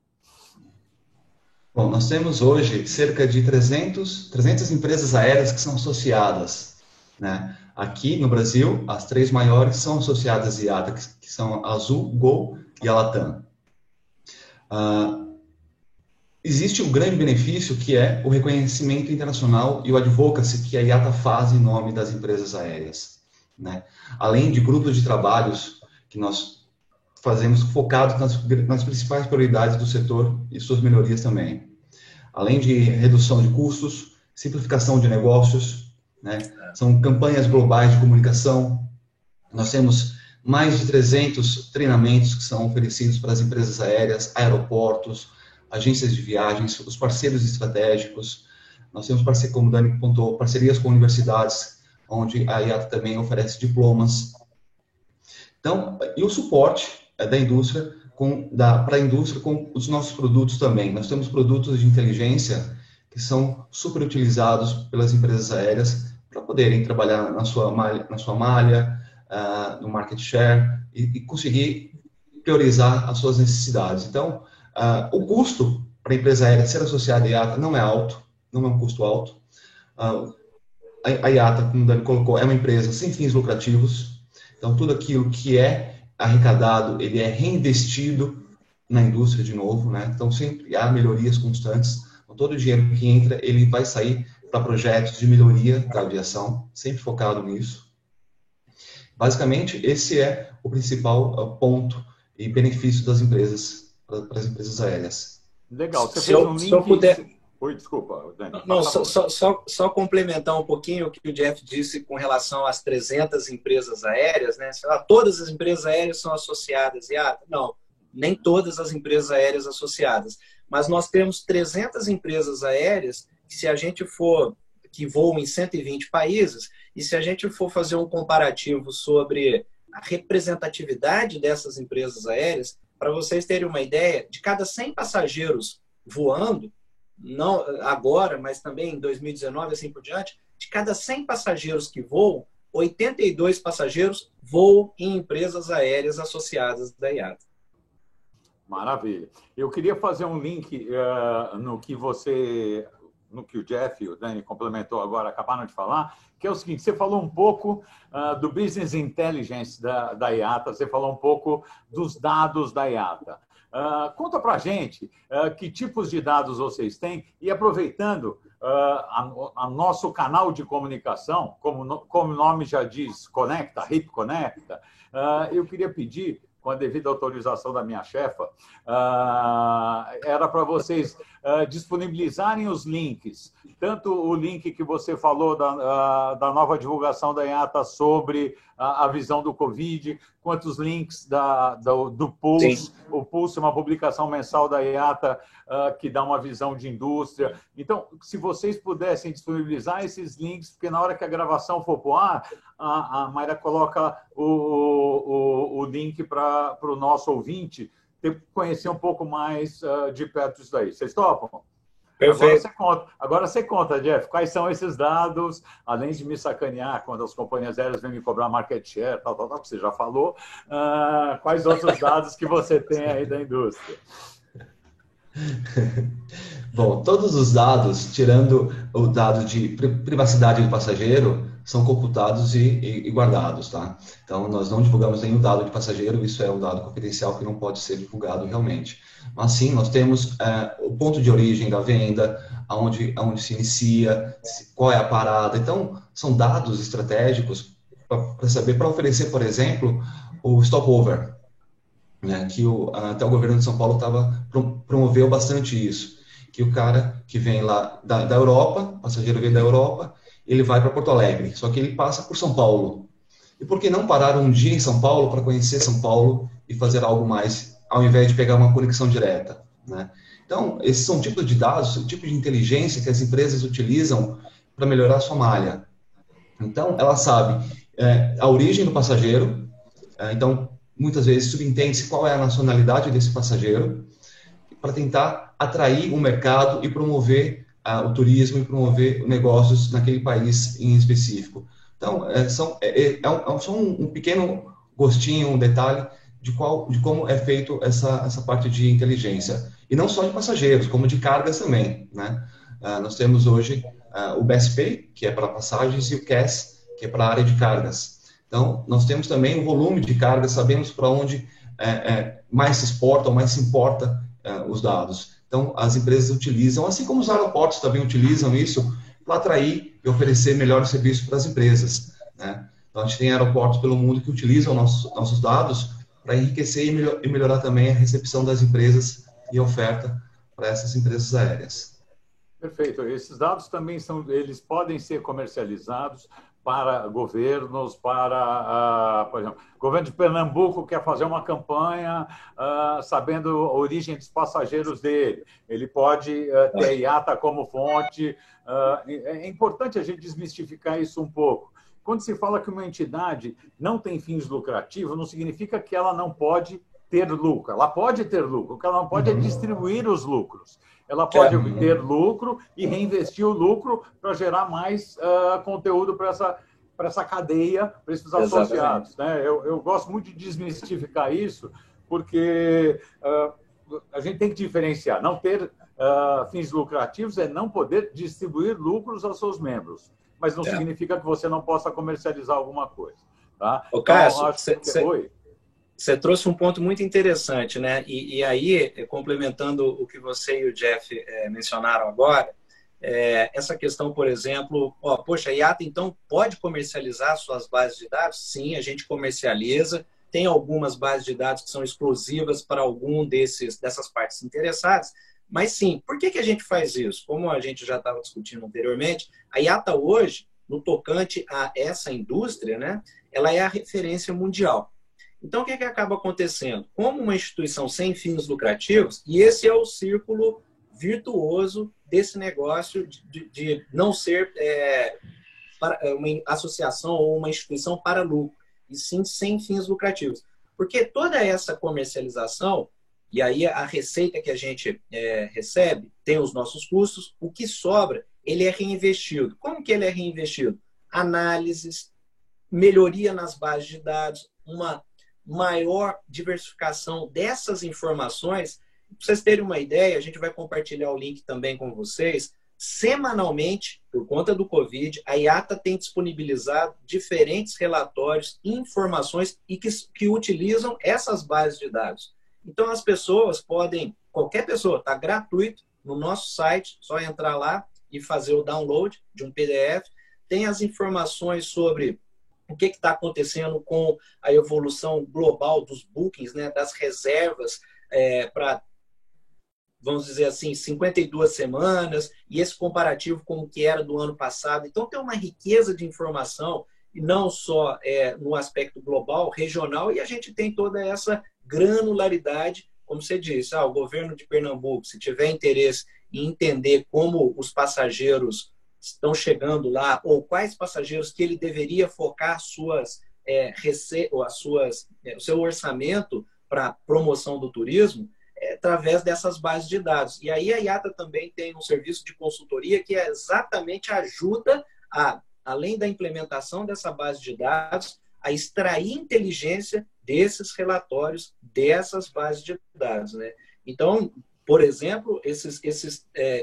Bom, nós temos hoje cerca de 300 empresas aéreas que são associadas, né? Aqui no Brasil, as 3 maiores são associadas à IATA, que são a Azul, Gol e a Latam. Existe um grande benefício que é o reconhecimento internacional e o advocacy que a IATA faz em nome das empresas aéreas, né? Além de grupos de trabalhos que nós fazemos focados nas principais prioridades do setor e suas melhorias também. Além de redução de custos, simplificação de negócios, né? São campanhas globais de comunicação. Nós temos mais de 300 treinamentos que são oferecidos para as empresas aéreas, aeroportos, agências de viagens, os parceiros estratégicos. Nós temos, como o Dani pontuou, parcerias com universidades, onde a IATA também oferece diplomas. Então, e o suporte da indústria, para a indústria com os nossos produtos também. Nós temos produtos de inteligência que são super utilizados pelas empresas aéreas para poderem trabalhar na sua malha, no market share e conseguir priorizar as suas necessidades. Então, o custo para a empresa aérea ser associada à IATA não é alto, não é um custo alto. A IATA, como o Dani colocou, é uma empresa sem fins lucrativos. Então, tudo aquilo que é arrecadado, ele é reinvestido na indústria de novo, né? Então, sempre há melhorias constantes. Então, todo o dinheiro que entra, ele vai sair para projetos de melhoria da aviação, sempre focado nisso. Basicamente, esse é o principal ponto e benefício das empresas, para as empresas aéreas. Legal. Você fez um link... Se eu puder... Oi, desculpa, Dani. Não, só complementar um pouquinho o que o Jeff disse com relação às 300 empresas aéreas, né? Todas as empresas aéreas são associadas à IATA? Não, nem todas as empresas aéreas associadas. Mas nós temos 300 empresas aéreas que, se a gente for, que voam em 120 países, e se a gente for fazer um comparativo sobre a representatividade dessas empresas aéreas, para vocês terem uma ideia, de cada 100 passageiros voando, não agora, mas também em 2019, assim por diante, de cada 100 passageiros que voam, 82 passageiros voam em empresas aéreas associadas da IATA. Maravilha. Eu queria fazer um link no que o Jeff e o Dani complementou agora, acabaram de falar, que é o seguinte: você falou um pouco do Business Intelligence da IATA, você falou um pouco dos dados da IATA. Conta para a gente que tipos de dados vocês têm e aproveitando a nosso canal de comunicação, como o nome já diz, Conecta, RIP Conecta, eu queria pedir, com a devida autorização da minha chefa, era para vocês disponibilizarem os links, tanto o link que você falou da nova divulgação da IATA sobre a visão do Covid, quanto os links do Pulse. Sim. O Pulse é uma publicação mensal da IATA que dá uma visão de indústria. Então, se vocês pudessem disponibilizar esses links, porque na hora que a gravação for para o ar, a Mayra coloca o link para o nosso ouvinte conhecer um pouco mais de perto disso daí. Vocês topam? Perfeito. Agora você conta, Jeff, quais são esses dados, além de me sacanear quando as companhias aéreas vêm me cobrar market share, tal, que você já falou, quais outros dados que você tem aí da indústria? Bom, todos os dados, tirando o dado de privacidade do passageiro, são computados e guardados, tá? Então, nós não divulgamos nenhum dado de passageiro, isso é um dado confidencial que não pode ser divulgado realmente. Mas sim, nós temos o ponto de origem da venda, aonde se inicia, qual é a parada. Então, são dados estratégicos para saber, para oferecer, por exemplo, o stopover, né, que até o governo de São Paulo promoveu bastante isso, que o cara que vem lá da Europa, o passageiro vem da Europa, ele vai para Porto Alegre, só que ele passa por São Paulo. E por que não parar um dia em São Paulo para conhecer São Paulo e fazer algo mais, ao invés de pegar uma conexão direta, né? Então, esses são tipos de dados, tipo de inteligência que as empresas utilizam para melhorar a sua malha. Então, ela sabe a origem do passageiro, então, muitas vezes subentende-se qual é a nacionalidade desse passageiro, para tentar atrair o mercado e promover o turismo e promover negócios naquele país em específico. Então, só um pequeno gostinho, um detalhe de como é feito essa parte de inteligência. E não só de passageiros, como de cargas também, né? Nós temos hoje o BSP, que é para passagens, e o CAS, que é para a área de cargas. Então, nós temos também o volume de cargas, sabemos para onde mais se exporta ou mais se importa os dados. Então, as empresas utilizam, assim como os aeroportos também utilizam isso, para atrair e oferecer melhores serviços para as empresas, né? Então, a gente tem aeroportos pelo mundo que utilizam nossos dados para enriquecer e melhorar também a recepção das empresas e a oferta para essas empresas aéreas. Perfeito. Esses dados também eles podem ser comercializados para governos, por exemplo, o governo de Pernambuco quer fazer uma campanha sabendo a origem dos passageiros dele. Ele pode ter a IATA como fonte. É importante a gente desmistificar isso um pouco. Quando se fala que uma entidade não tem fins lucrativos, não significa que ela não pode ter lucro. Ela pode ter lucro, o que ela não pode é distribuir os lucros. Ela pode obter lucro e reinvestir o lucro para gerar mais conteúdo para essa cadeia, para esses associados, né? Eu gosto muito de desmistificar isso, porque a gente tem que diferenciar. Não ter fins lucrativos é não poder distribuir lucros aos seus membros, mas não significa que você não possa comercializar alguma coisa. Tá? Ô, Cássio, você trouxe um ponto muito interessante, né? E aí, complementando o que você e o Jeff mencionaram agora, essa questão, por exemplo, poxa, a IATA então pode comercializar suas bases de dados? Sim, a gente comercializa. Tem algumas bases de dados que são exclusivas para algum dessas partes interessadas. Mas sim, por que a gente faz isso? Como a gente já estava discutindo anteriormente, a IATA hoje, no tocante a essa indústria, né, ela é a referência mundial. Então, o que acaba acontecendo? Como uma instituição sem fins lucrativos, e esse é o círculo virtuoso desse negócio de não ser uma associação ou uma instituição para lucro, e sim sem fins lucrativos. Porque toda essa comercialização, e aí a receita que a gente recebe, tem os nossos custos, o que sobra, ele é reinvestido. Como que ele é reinvestido? Análises, melhoria nas bases de dados, uma maior diversificação dessas informações. Para vocês terem uma ideia, a gente vai compartilhar o link também com vocês. Semanalmente, por conta do Covid, a IATA tem disponibilizado diferentes relatórios, informações e que utilizam essas bases de dados. Então, as pessoas podem, qualquer pessoa, está gratuito no nosso site, só entrar lá e fazer o download de um PDF. Tem as informações sobre o que está acontecendo com a evolução global dos bookings, né, das reservas para, vamos dizer assim, 52 semanas, e esse comparativo com o que era do ano passado. Então, tem uma riqueza de informação, e não só no aspecto global, regional, e a gente tem toda essa granularidade, como você disse, o governo de Pernambuco, se tiver interesse em entender como os passageiros estão chegando lá, ou quais passageiros que ele deveria focar o seu orçamento para promoção do turismo, através dessas bases de dados. E aí a IATA também tem um serviço de consultoria que exatamente ajuda além da implementação dessa base de dados, a extrair inteligência desses relatórios, dessas bases de dados, né? Então, por exemplo, esses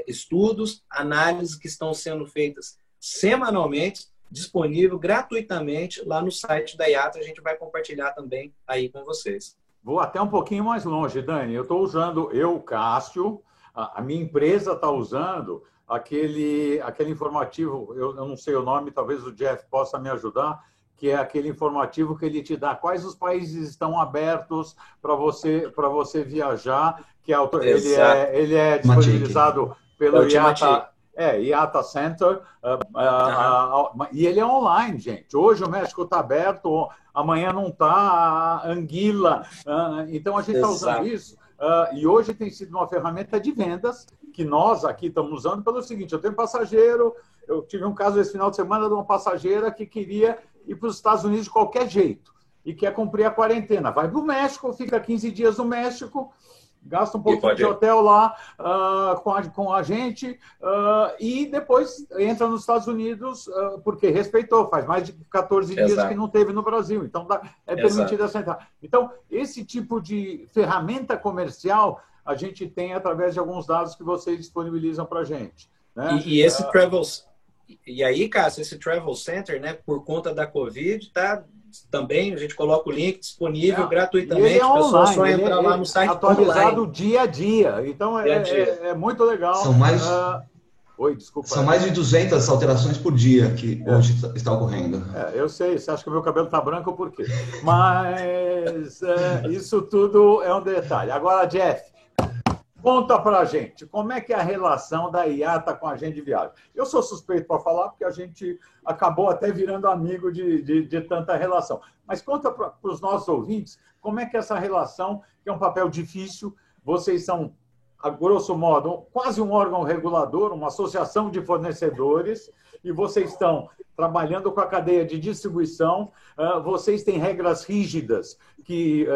estudos, análises que estão sendo feitas semanalmente, disponível gratuitamente lá no site da IATA, a gente vai compartilhar também aí com vocês. Vou até um pouquinho mais longe, Dani. Eu estou usando, Cássio, a minha empresa está usando aquele informativo, eu não sei o nome, talvez o Jeff possa me ajudar, que é aquele informativo que ele te dá quais os países estão abertos para você viajar, que ele é disponibilizado pelo IATA Center, e ele é online, gente. Hoje o México está aberto, amanhã não está, Anguila. Então, a gente está usando isso. E hoje tem sido uma ferramenta de vendas que nós aqui estamos usando pelo seguinte, eu tenho passageiro, eu tive um caso esse final de semana de uma passageira que queria ir para os Estados Unidos de qualquer jeito e quer cumprir a quarentena. Vai para o México, fica 15 dias no México, gasta um pouquinho de hotel lá com a gente e depois entra nos Estados Unidos porque respeitou, faz mais de 14 dias que não teve no Brasil, então é permitido essa entrada. Então, esse tipo de ferramenta comercial a gente tem através de alguns dados que vocês disponibilizam para a gente. Né? E esse E aí, Cássio, esse Travel Center, né, por conta da Covid, tá também, a gente coloca o link disponível gratuitamente, o pessoal só entra lá no site atualizado dia a dia. Então, é muito legal. São mais... Oi, desculpa. São mais de 200 alterações por dia que hoje está ocorrendo. Eu sei, você acha que o meu cabelo está branco por quê? Mas isso tudo é um detalhe. Agora, Jeff, conta pra gente, como é que é a relação da IATA com a agente de viagem? Eu sou suspeito para falar, porque a gente acabou até virando amigo de tanta relação. Mas conta para os nossos ouvintes, como é que essa relação, que é um papel difícil, vocês são, a grosso modo, quase um órgão regulador, uma associação de fornecedores, e vocês estão trabalhando com a cadeia de distribuição, vocês têm regras rígidas que,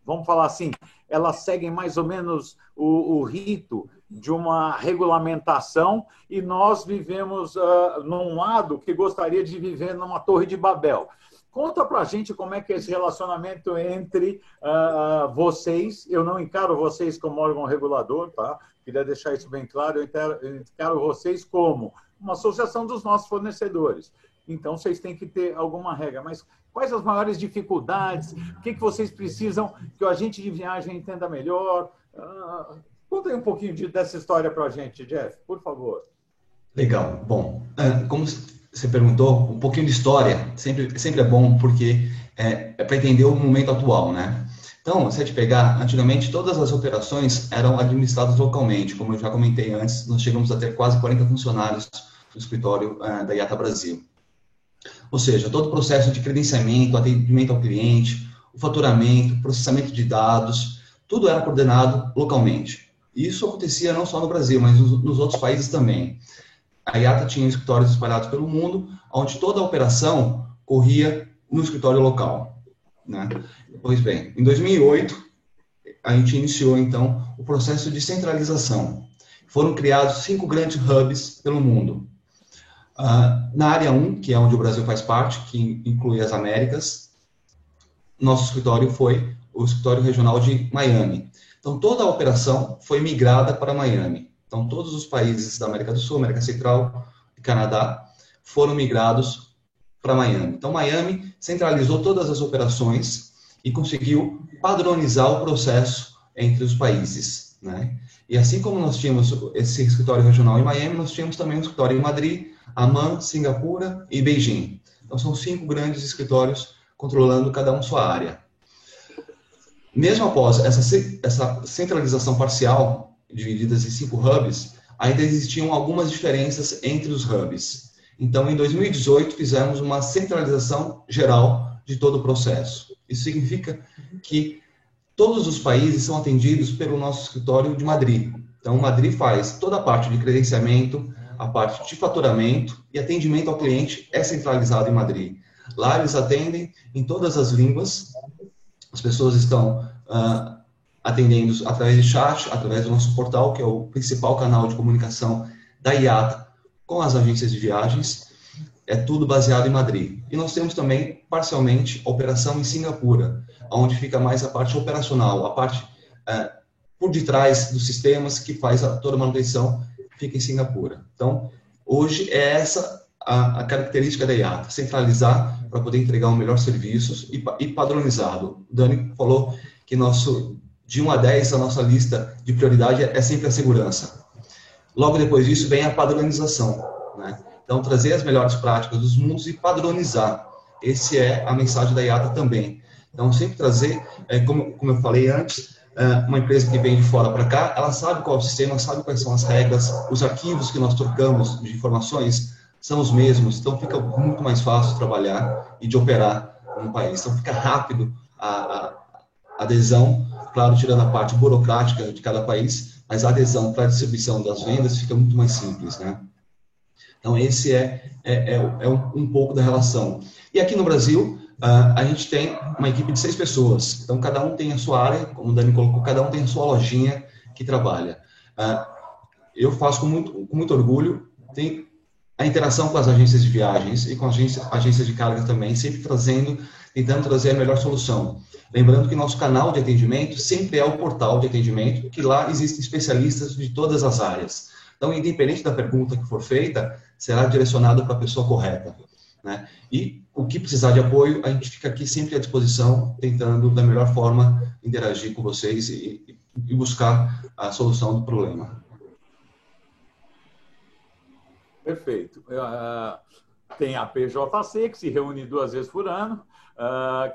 vamos falar assim, elas seguem mais ou menos o rito de uma regulamentação e nós vivemos num lado que gostaria de viver numa Torre de Babel. Conta para a gente como é que é esse relacionamento entre vocês. Eu não encaro vocês como órgão regulador, tá? Queria deixar isso bem claro. Eu encaro vocês como uma associação dos nossos fornecedores. Então, vocês têm que ter alguma regra. Mas quais as maiores dificuldades? O que vocês precisam que o agente de viagem entenda melhor? Conta aí um pouquinho dessa história para a gente, Jeff, por favor. Legal. Bom, como você perguntou, um pouquinho de história sempre é bom, porque é para entender o momento atual, né? Então, se a gente pegar, antigamente todas as operações eram administradas localmente. Como eu já comentei antes, nós chegamos a ter quase 40 funcionários no escritório da IATA Brasil. Ou seja, todo o processo de credenciamento, atendimento ao cliente, o faturamento, processamento de dados, tudo era coordenado localmente. E isso acontecia não só no Brasil, mas nos outros países também. A IATA tinha escritórios espalhados pelo mundo, onde toda a operação corria no escritório local, né? Pois bem, em 2008, a gente iniciou, então, o processo de centralização. Foram criados 5 grandes hubs pelo mundo. Na área 1, que é onde o Brasil faz parte, que inclui as Américas, nosso escritório foi o escritório regional de Miami. Então, toda a operação foi migrada para Miami. Então, todos os países da América do Sul, América Central e Canadá foram migrados para Miami. Então, Miami centralizou todas as operações e conseguiu padronizar o processo entre os países, né? E assim como nós tínhamos esse escritório regional em Miami, nós tínhamos também um escritório em Madrid, Amman, Singapura e Beijing. Então, são 5 grandes escritórios controlando cada um sua área. Mesmo após essa centralização parcial, divididas em 5 hubs, ainda existiam algumas diferenças entre os hubs. Então, em 2018, fizemos uma centralização geral de todo o processo. Isso significa que todos os países são atendidos pelo nosso escritório de Madrid. Então, Madrid faz toda a parte de credenciamento, a parte de faturamento e atendimento ao cliente é centralizado em Madrid. Lá eles atendem em todas as línguas, as pessoas estão atendendo através de chat, através do nosso portal, que é o principal canal de comunicação da IATA com as agências de viagens, é tudo baseado em Madrid. E nós temos também, parcialmente, a operação em Singapura, onde fica mais a parte operacional, a parte por detrás dos sistemas que faz toda a manutenção, fica em Singapura. Então, hoje é essa a característica da IATA, centralizar para poder entregar um melhor serviço e padronizado. O Dani falou que de 1 a 10, a nossa lista de prioridade é sempre a segurança. Logo depois disso vem a padronização, né? Então, trazer as melhores práticas dos mundos e padronizar. Essa é a mensagem da IATA também. Então, sempre trazer, como eu falei antes, uma empresa que vem de fora para cá, ela sabe qual é o sistema, sabe quais são as regras, os arquivos que nós trocamos de informações são os mesmos, então fica muito mais fácil trabalhar e de operar no país. Então, fica rápido a adesão, claro, tirando a parte burocrática de cada país, mas a adesão para a distribuição das vendas fica muito mais simples, né? Então, esse é um pouco da relação. E aqui no Brasil, a gente tem uma equipe de 6 pessoas. Então, cada um tem a sua área, como o Dani colocou, cada um tem a sua lojinha que trabalha. Eu faço com muito orgulho, tem a interação com as agências de viagens e com as agências de carga também, sempre tentando trazer a melhor solução. Lembrando que nosso canal de atendimento sempre é o portal de atendimento, que lá existem especialistas de todas as áreas. Então, independente da pergunta que for feita, será direcionado para a pessoa correta, né? E o que precisar de apoio, a gente fica aqui sempre à disposição, tentando da melhor forma interagir com vocês e buscar a solução do problema. Perfeito. Tem a PJC, que se reúne 2 vezes por ano,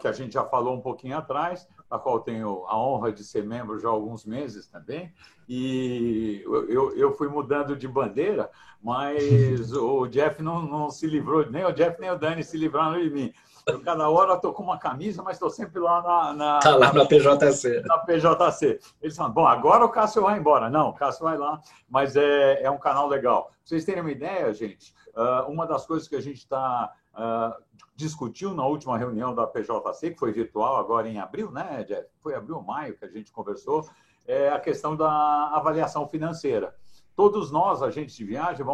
que a gente já falou um pouquinho atrás, da qual tenho a honra de ser membro já há alguns meses também. E eu fui mudando de bandeira, mas o Jeff não se livrou, nem o Jeff nem o Dani se livraram de mim. Eu, cada hora, estou com uma camisa, mas estou sempre lá Tá lá na PJC. Na PJC. Eles falam, bom, agora o Cássio vai embora. Não, o Cássio vai lá, mas é um canal legal. Pra vocês terem uma ideia, gente, uma das coisas que a gente discutiu na última reunião da PJC, que foi virtual agora em abril, né, Jeff? Foi abril ou maio que a gente conversou, é a questão da avaliação financeira. Todos nós, agentes de viagem,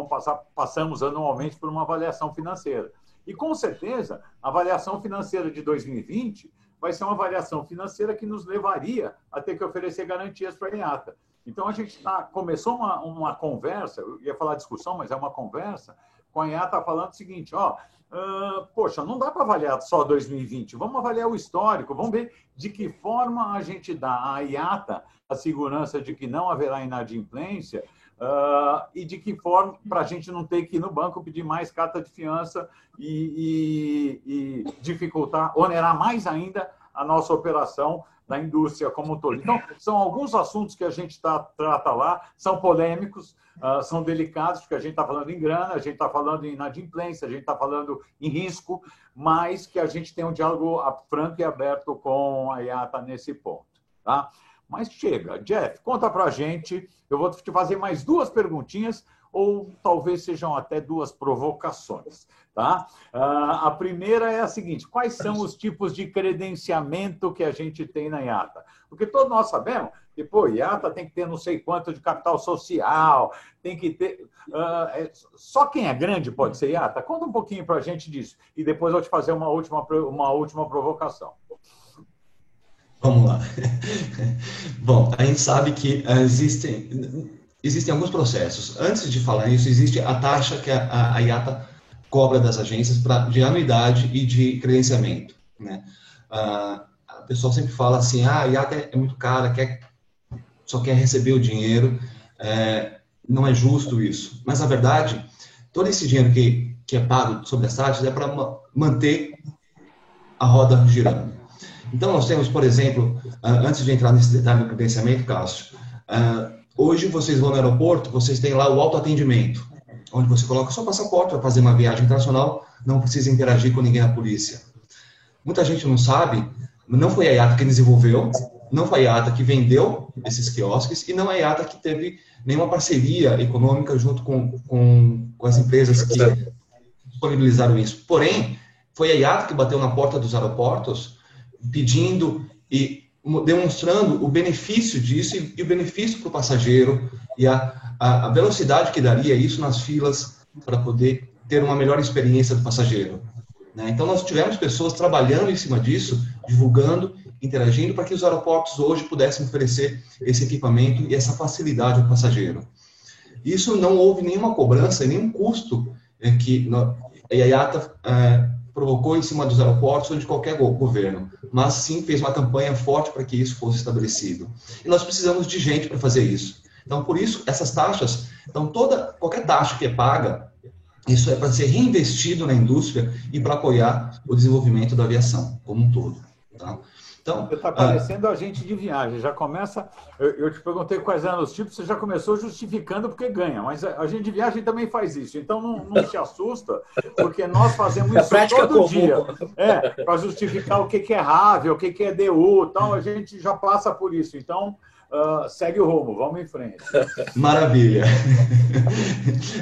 passamos anualmente por uma avaliação financeira. E, com certeza, a avaliação financeira de 2020 vai ser uma avaliação financeira que nos levaria a ter que oferecer garantias para a IATA. Então, a gente começou uma conversa, eu ia falar discussão, mas é uma conversa, com a IATA falando o seguinte, poxa, não dá para avaliar só 2020, vamos avaliar o histórico, vamos ver de que forma a gente dá à IATA a segurança de que não haverá inadimplência, e de que forma, para a gente não ter que ir no banco pedir mais carta de fiança e dificultar, onerar mais ainda a nossa operação da indústria como um todo. Então, são alguns assuntos que a gente trata lá, são polêmicos, são delicados, porque a gente está falando em grana, a gente está falando em inadimplência, a gente está falando em risco, mas que a gente tem um diálogo franco e aberto com a IATA nesse ponto, tá? Mas chega. Jeff, conta para a gente. Eu vou te fazer mais 2 perguntinhas, ou talvez sejam até 2 provocações. Tá? A primeira é a seguinte: quais são os tipos de credenciamento que a gente tem na IATA? Porque todos nós sabemos que, IATA tem que ter não sei quanto de capital social, tem que ter... só quem é grande pode ser IATA? Conta um pouquinho para a gente disso. E depois eu vou te fazer uma última provocação. Vamos lá. Bom, a gente sabe que existem alguns processos. Antes de falar isso, existe a taxa que a IATA cobra das agências de anuidade e de credenciamento, né? A pessoa sempre fala assim, a IATA é muito cara, quer só quer receber o dinheiro, não é justo isso. Mas, na verdade, todo esse dinheiro que é pago sobre as taxas é para manter a roda girando. Então, nós temos, por exemplo, antes de entrar nesse detalhe do credenciamento, Cássio, hoje vocês vão no aeroporto, vocês têm lá o autoatendimento, onde você coloca o seu passaporte para fazer uma viagem internacional, não precisa interagir com ninguém na polícia. Muita gente não sabe, não foi a IATA que desenvolveu, não foi a IATA que vendeu esses quiosques e não é a IATA que teve nenhuma parceria econômica junto com as empresas que disponibilizaram isso. Porém, foi a IATA que bateu na porta dos aeroportos pedindo e demonstrando o benefício disso e o benefício para o passageiro e a velocidade que daria isso nas filas para poder ter uma melhor experiência do passageiro. Então, nós tivemos pessoas trabalhando em cima disso, divulgando, interagindo, para que os aeroportos hoje pudessem oferecer esse equipamento e essa facilidade ao passageiro. Isso não houve nenhuma cobrança, nenhum custo que a IATA provocou em cima dos aeroportos ou de qualquer governo, mas sim fez uma campanha forte para que isso fosse estabelecido. E nós precisamos de gente para fazer isso. Então, por isso, essas taxas, qualquer taxa que é paga, isso é para ser reinvestido na indústria e para apoiar o desenvolvimento da aviação como um todo. Tá? Então, você está parecendo agente de viagem. Já começa. Eu te perguntei quais eram os tipos, você já começou justificando porque ganha, mas a agente de viagem também faz isso. Então não se assusta, porque nós fazemos isso todo dia. Para justificar o que é RAV, o que é DU, tal, a gente já passa por isso. Então, segue o rumo, vamos em frente. Maravilha.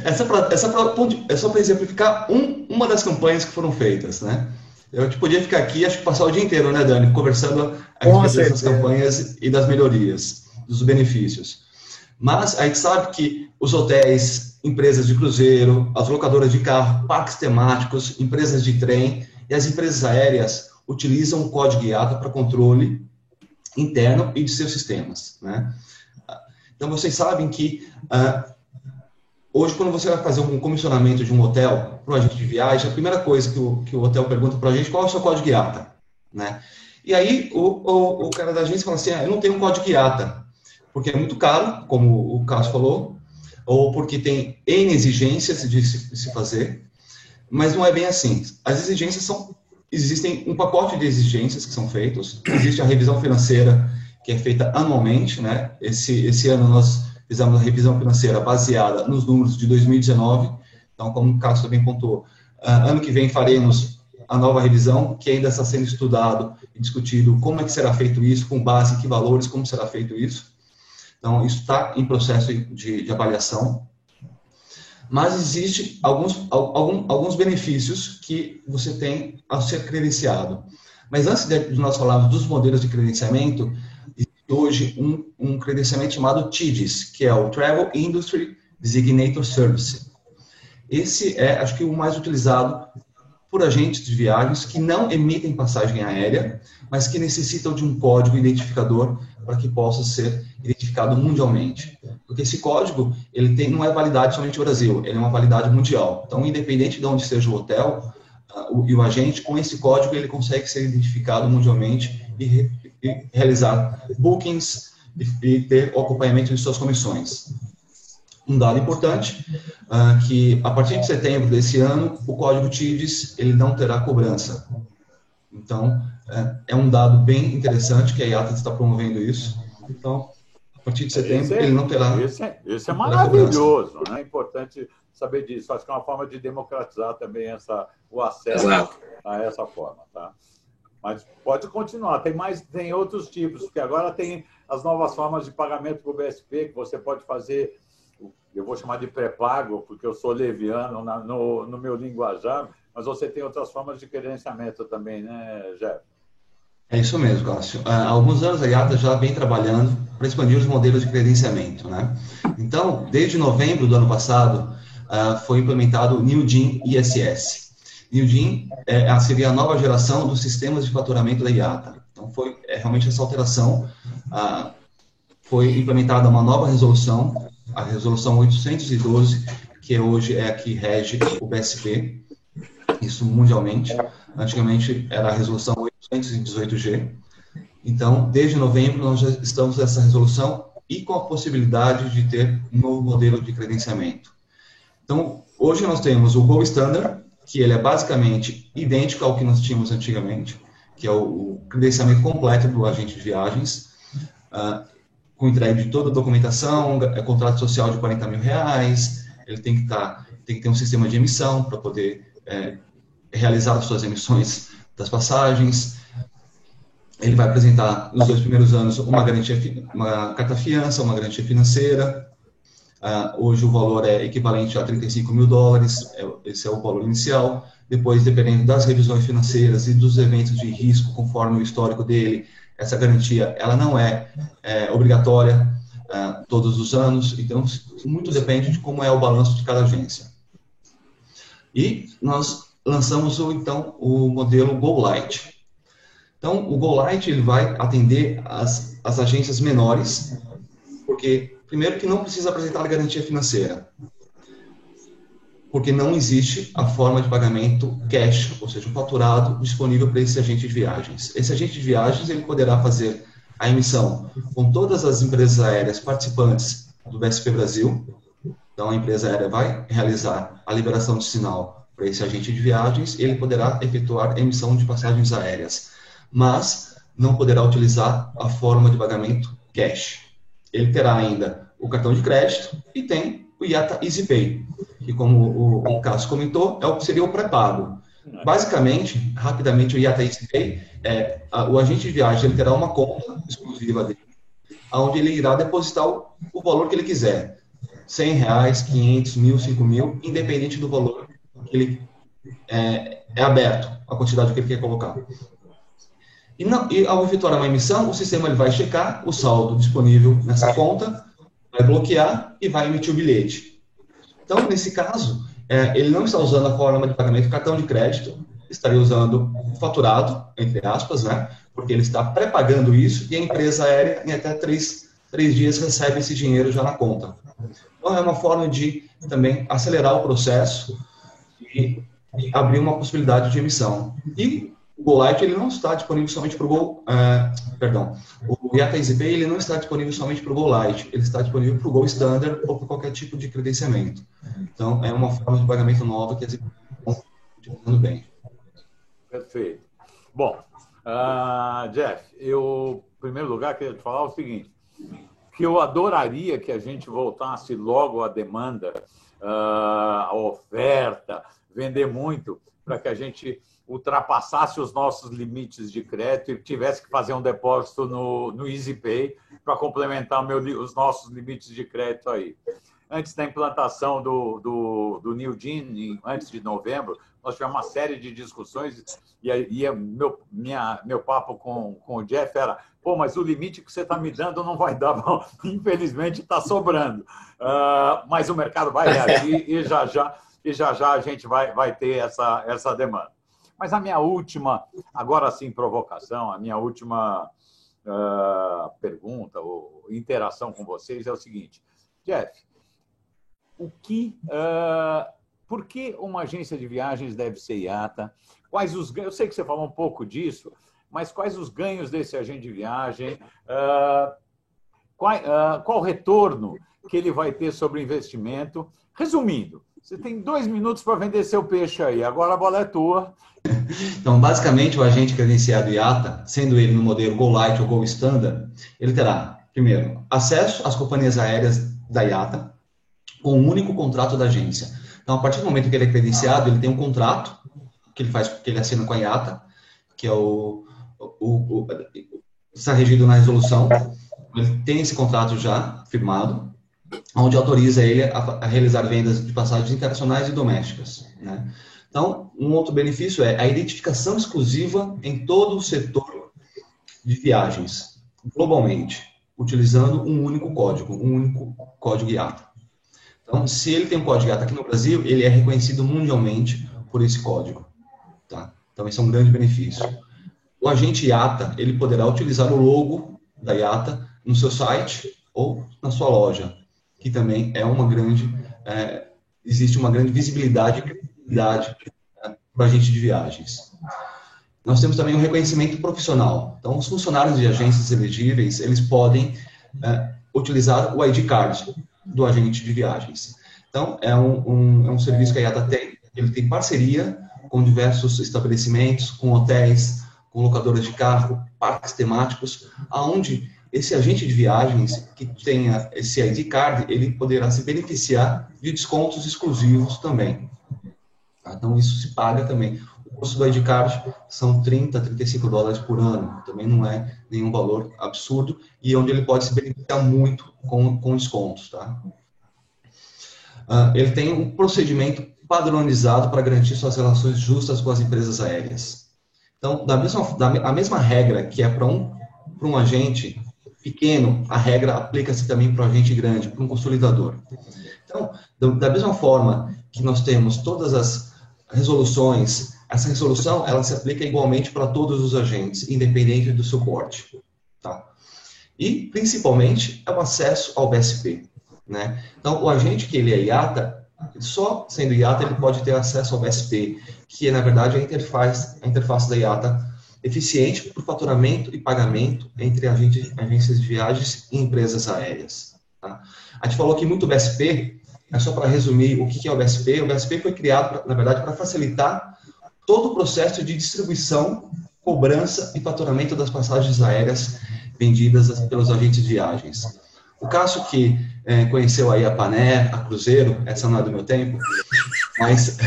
É só para exemplificar uma das campanhas que foram feitas, né? Eu podia ficar aqui, acho que passar o dia inteiro, né, Dani, conversando a respeito dessas campanhas e das melhorias, dos benefícios. Mas a gente sabe que os hotéis, empresas de cruzeiro, as locadoras de carro, parques temáticos, empresas de trem e as empresas aéreas utilizam o código IATA para controle interno e de seus sistemas, né? Então, vocês sabem que hoje, quando você vai fazer um comissionamento de um hotel para um agente de viagem, a primeira coisa que o hotel pergunta para a gente, qual é o seu código IATA, né? E aí, o cara da agência fala assim, eu não tenho um código IATA, porque é muito caro, como o Cássio falou, ou porque tem N exigências de se fazer, mas não é bem assim. As exigências existem um pacote de exigências que são feitos, existe a revisão financeira, que é feita anualmente, né? Esse ano nós fizemos a revisão financeira baseada nos números de 2019, então, como o Cássio também contou, ano que vem faremos a nova revisão, que ainda está sendo estudado e discutido como é que será feito isso, com base em que valores, como será feito isso. Então, isso está em processo de avaliação. Mas existem alguns benefícios que você tem ao ser credenciado. Mas antes de nós falarmos dos modelos de credenciamento, hoje um credenciamento chamado TIDIS, que é o Travel Industry Designator Service. Esse é, acho que, o mais utilizado por agentes de viagens que não emitem passagem aérea, mas que necessitam de um código identificador para que possa ser identificado mundialmente. Porque esse código, ele não é validade somente no Brasil, ele é uma validade mundial. Então, independente de onde seja o hotel e o agente, com esse código ele consegue ser identificado mundialmente e realizar bookings e ter o acompanhamento de suas comissões. Um dado importante, que a partir de setembro desse ano, o código TIDIS ele não terá cobrança. Então, é um dado bem interessante que a IATA está promovendo isso. Então, a partir de setembro, ele não terá. Esse é maravilhoso, né? É importante saber disso. Acho que é uma forma de democratizar também o acesso a essa forma, tá? Mas pode continuar. Tem outros tipos, porque agora tem as novas formas de pagamento para o BSP, que você pode fazer, eu vou chamar de pré-pago, porque eu sou leviano no meu linguajar, mas você tem outras formas de credenciamento também, né, Jeff? É isso mesmo, Cássio. Há alguns anos a IATA já vem trabalhando para expandir os modelos de credenciamento, né? Então, desde novembro do ano passado, foi implementado o New GIN ISS. New GIN seria a nova geração dos sistemas de faturamento da IATA. Então, foi realmente essa alteração. Foi implementada uma nova resolução, a resolução 812, que hoje é a que rege o BSP, isso mundialmente. Antigamente era a resolução 818G. Então, desde novembro, nós já estamos nessa resolução e com a possibilidade de ter um novo modelo de credenciamento. Então, hoje nós temos o Go Standard, que ele é basicamente idêntico ao que nós tínhamos antigamente, que é o credenciamento completo do agente de viagens, com entrega de toda a documentação, contrato social de R$40 mil, ele tem que ter um sistema de emissão para poder realizar as suas emissões das passagens. Ele vai apresentar, nos 2 primeiros anos, uma carta-fiança, uma garantia financeira. Hoje o valor é equivalente a $35 mil, esse é o valor inicial. Depois, dependendo das revisões financeiras e dos eventos de risco, conforme o histórico dele, essa garantia ela não é obrigatória todos os anos, então muito depende de como é o balanço de cada agência. E nós lançamos então o modelo Go Light. Então, o Go Light ele vai atender as agências menores, porque, primeiro, que não precisa apresentar a garantia financeira, porque não existe a forma de pagamento cash, ou seja, um faturado disponível para esse agente de viagens. Esse agente de viagens ele poderá fazer a emissão com todas as empresas aéreas participantes do BSP Brasil. Então, a empresa aérea vai realizar a liberação de sinal para esse agente de viagens e ele poderá efetuar a emissão de passagens aéreas, mas não poderá utilizar a forma de pagamento cash. Ele terá ainda o cartão de crédito e tem o IATA EasyPay, que, como o Cássio comentou, seria o pré-pago. Basicamente, rapidamente, o IATA EasyPay, o agente de viagem ele terá uma conta exclusiva dele, onde ele irá depositar o valor que ele quiser. R$100, 500, 1.000, 5.000, independente do valor que ele é aberto, a quantidade que ele quer colocar. E ao efetuar uma emissão, o sistema ele vai checar o saldo disponível nessa conta, vai bloquear e vai emitir o bilhete. Então, nesse caso, ele não está usando a forma de pagamento cartão de crédito, estaria usando o faturado, entre aspas, né? Porque ele está pré-pagando isso e a empresa aérea, em até 3 dias, recebe esse dinheiro já na conta. Então, é uma forma de também acelerar o processo e abrir uma possibilidade de emissão. E o Go Light ele não está disponível somente para o o IATA EasyPay ele não está disponível somente para o Go Light, ele está disponível para o Go Standard ou para qualquer tipo de credenciamento. Então, é uma forma de pagamento nova que as empresas estão utilizando bem. Perfeito. Bom, Jeff, eu, em primeiro lugar, queria te falar o seguinte, que eu adoraria que a gente voltasse logo à demanda, à oferta, vender muito, para que a gente ultrapassasse os nossos limites de crédito e tivesse que fazer um depósito no EasyPay para complementar os nossos limites de crédito aí. Antes da implantação do New Gen, antes de novembro, nós tivemos uma série de discussões e meu papo com o Jeff era: pô, mas o limite que você está me dando não vai dar, bom, infelizmente está sobrando. Mas o mercado vai reagir e já a gente vai ter essa demanda. Mas a minha última, agora sim, provocação, a minha última pergunta ou interação com vocês é o seguinte: Jeff, por que uma agência de viagens deve ser IATA? Quais os ganhos? Eu sei que você falou um pouco disso, mas quais os ganhos desse agente de viagem? Qual o retorno que ele vai ter sobre o investimento? Resumindo, você tem 2 minutos para vender seu peixe aí, agora a bola é tua. Então, basicamente, o agente credenciado IATA, sendo ele no modelo Go Light ou Go Standard, ele terá, primeiro, acesso às companhias aéreas da IATA com um único contrato da agência. Então, a partir do momento que ele é credenciado, ele tem um contrato que ele assina com a IATA, que é está regido na resolução. Ele tem esse contrato já firmado, onde autoriza ele a realizar vendas de passagens internacionais e domésticas, né? Então, um outro benefício é a identificação exclusiva em todo o setor de viagens, globalmente, utilizando um único código IATA. Então, se ele tem um código IATA aqui no Brasil, ele é reconhecido mundialmente por esse código. Tá? Então, esse é um grande benefício. O agente IATA, ele poderá utilizar o logo da IATA no seu site ou na sua loja, que também é existe uma grande visibilidade para o agente de viagens. Nós temos também um reconhecimento profissional. Então, os funcionários de agências elegíveis, eles podem utilizar o ID Card do agente de viagens. Então, é um serviço que a IATA tem. Ele tem parceria com diversos estabelecimentos, com hotéis, com locadoras de carro, parques temáticos, aonde esse agente de viagens que tenha esse ID Card, ele poderá se beneficiar de descontos exclusivos também. Então, isso se paga também. O custo do ID Card são 30, 35 dólares por ano. Também não é nenhum valor absurdo e onde ele pode se beneficiar muito com descontos. Tá? Ele tem um procedimento padronizado para garantir suas relações justas com as empresas aéreas. Então, a mesma regra que é para um agente pequeno, a regra aplica-se também para um agente grande, para um consolidador. Então, da mesma forma que nós temos todas as resoluções, essa resolução ela se aplica igualmente para todos os agentes, independente do suporte. Tá? E, principalmente, é o acesso ao BSP. Né? Então, o agente que ele é IATA, só sendo IATA, ele pode ter acesso ao BSP, que é, na verdade, a interface da IATA eficiente para o faturamento e pagamento entre agências de viagens e empresas aéreas. Tá? A gente falou aqui muito BSP, mas só para resumir o que é o BSP foi criado, na verdade, para facilitar todo o processo de distribuição, cobrança e faturamento das passagens aéreas vendidas pelos agentes de viagens. O Cássio, que conheceu aí a Pané, a Cruzeiro, essa não é do meu tempo, mas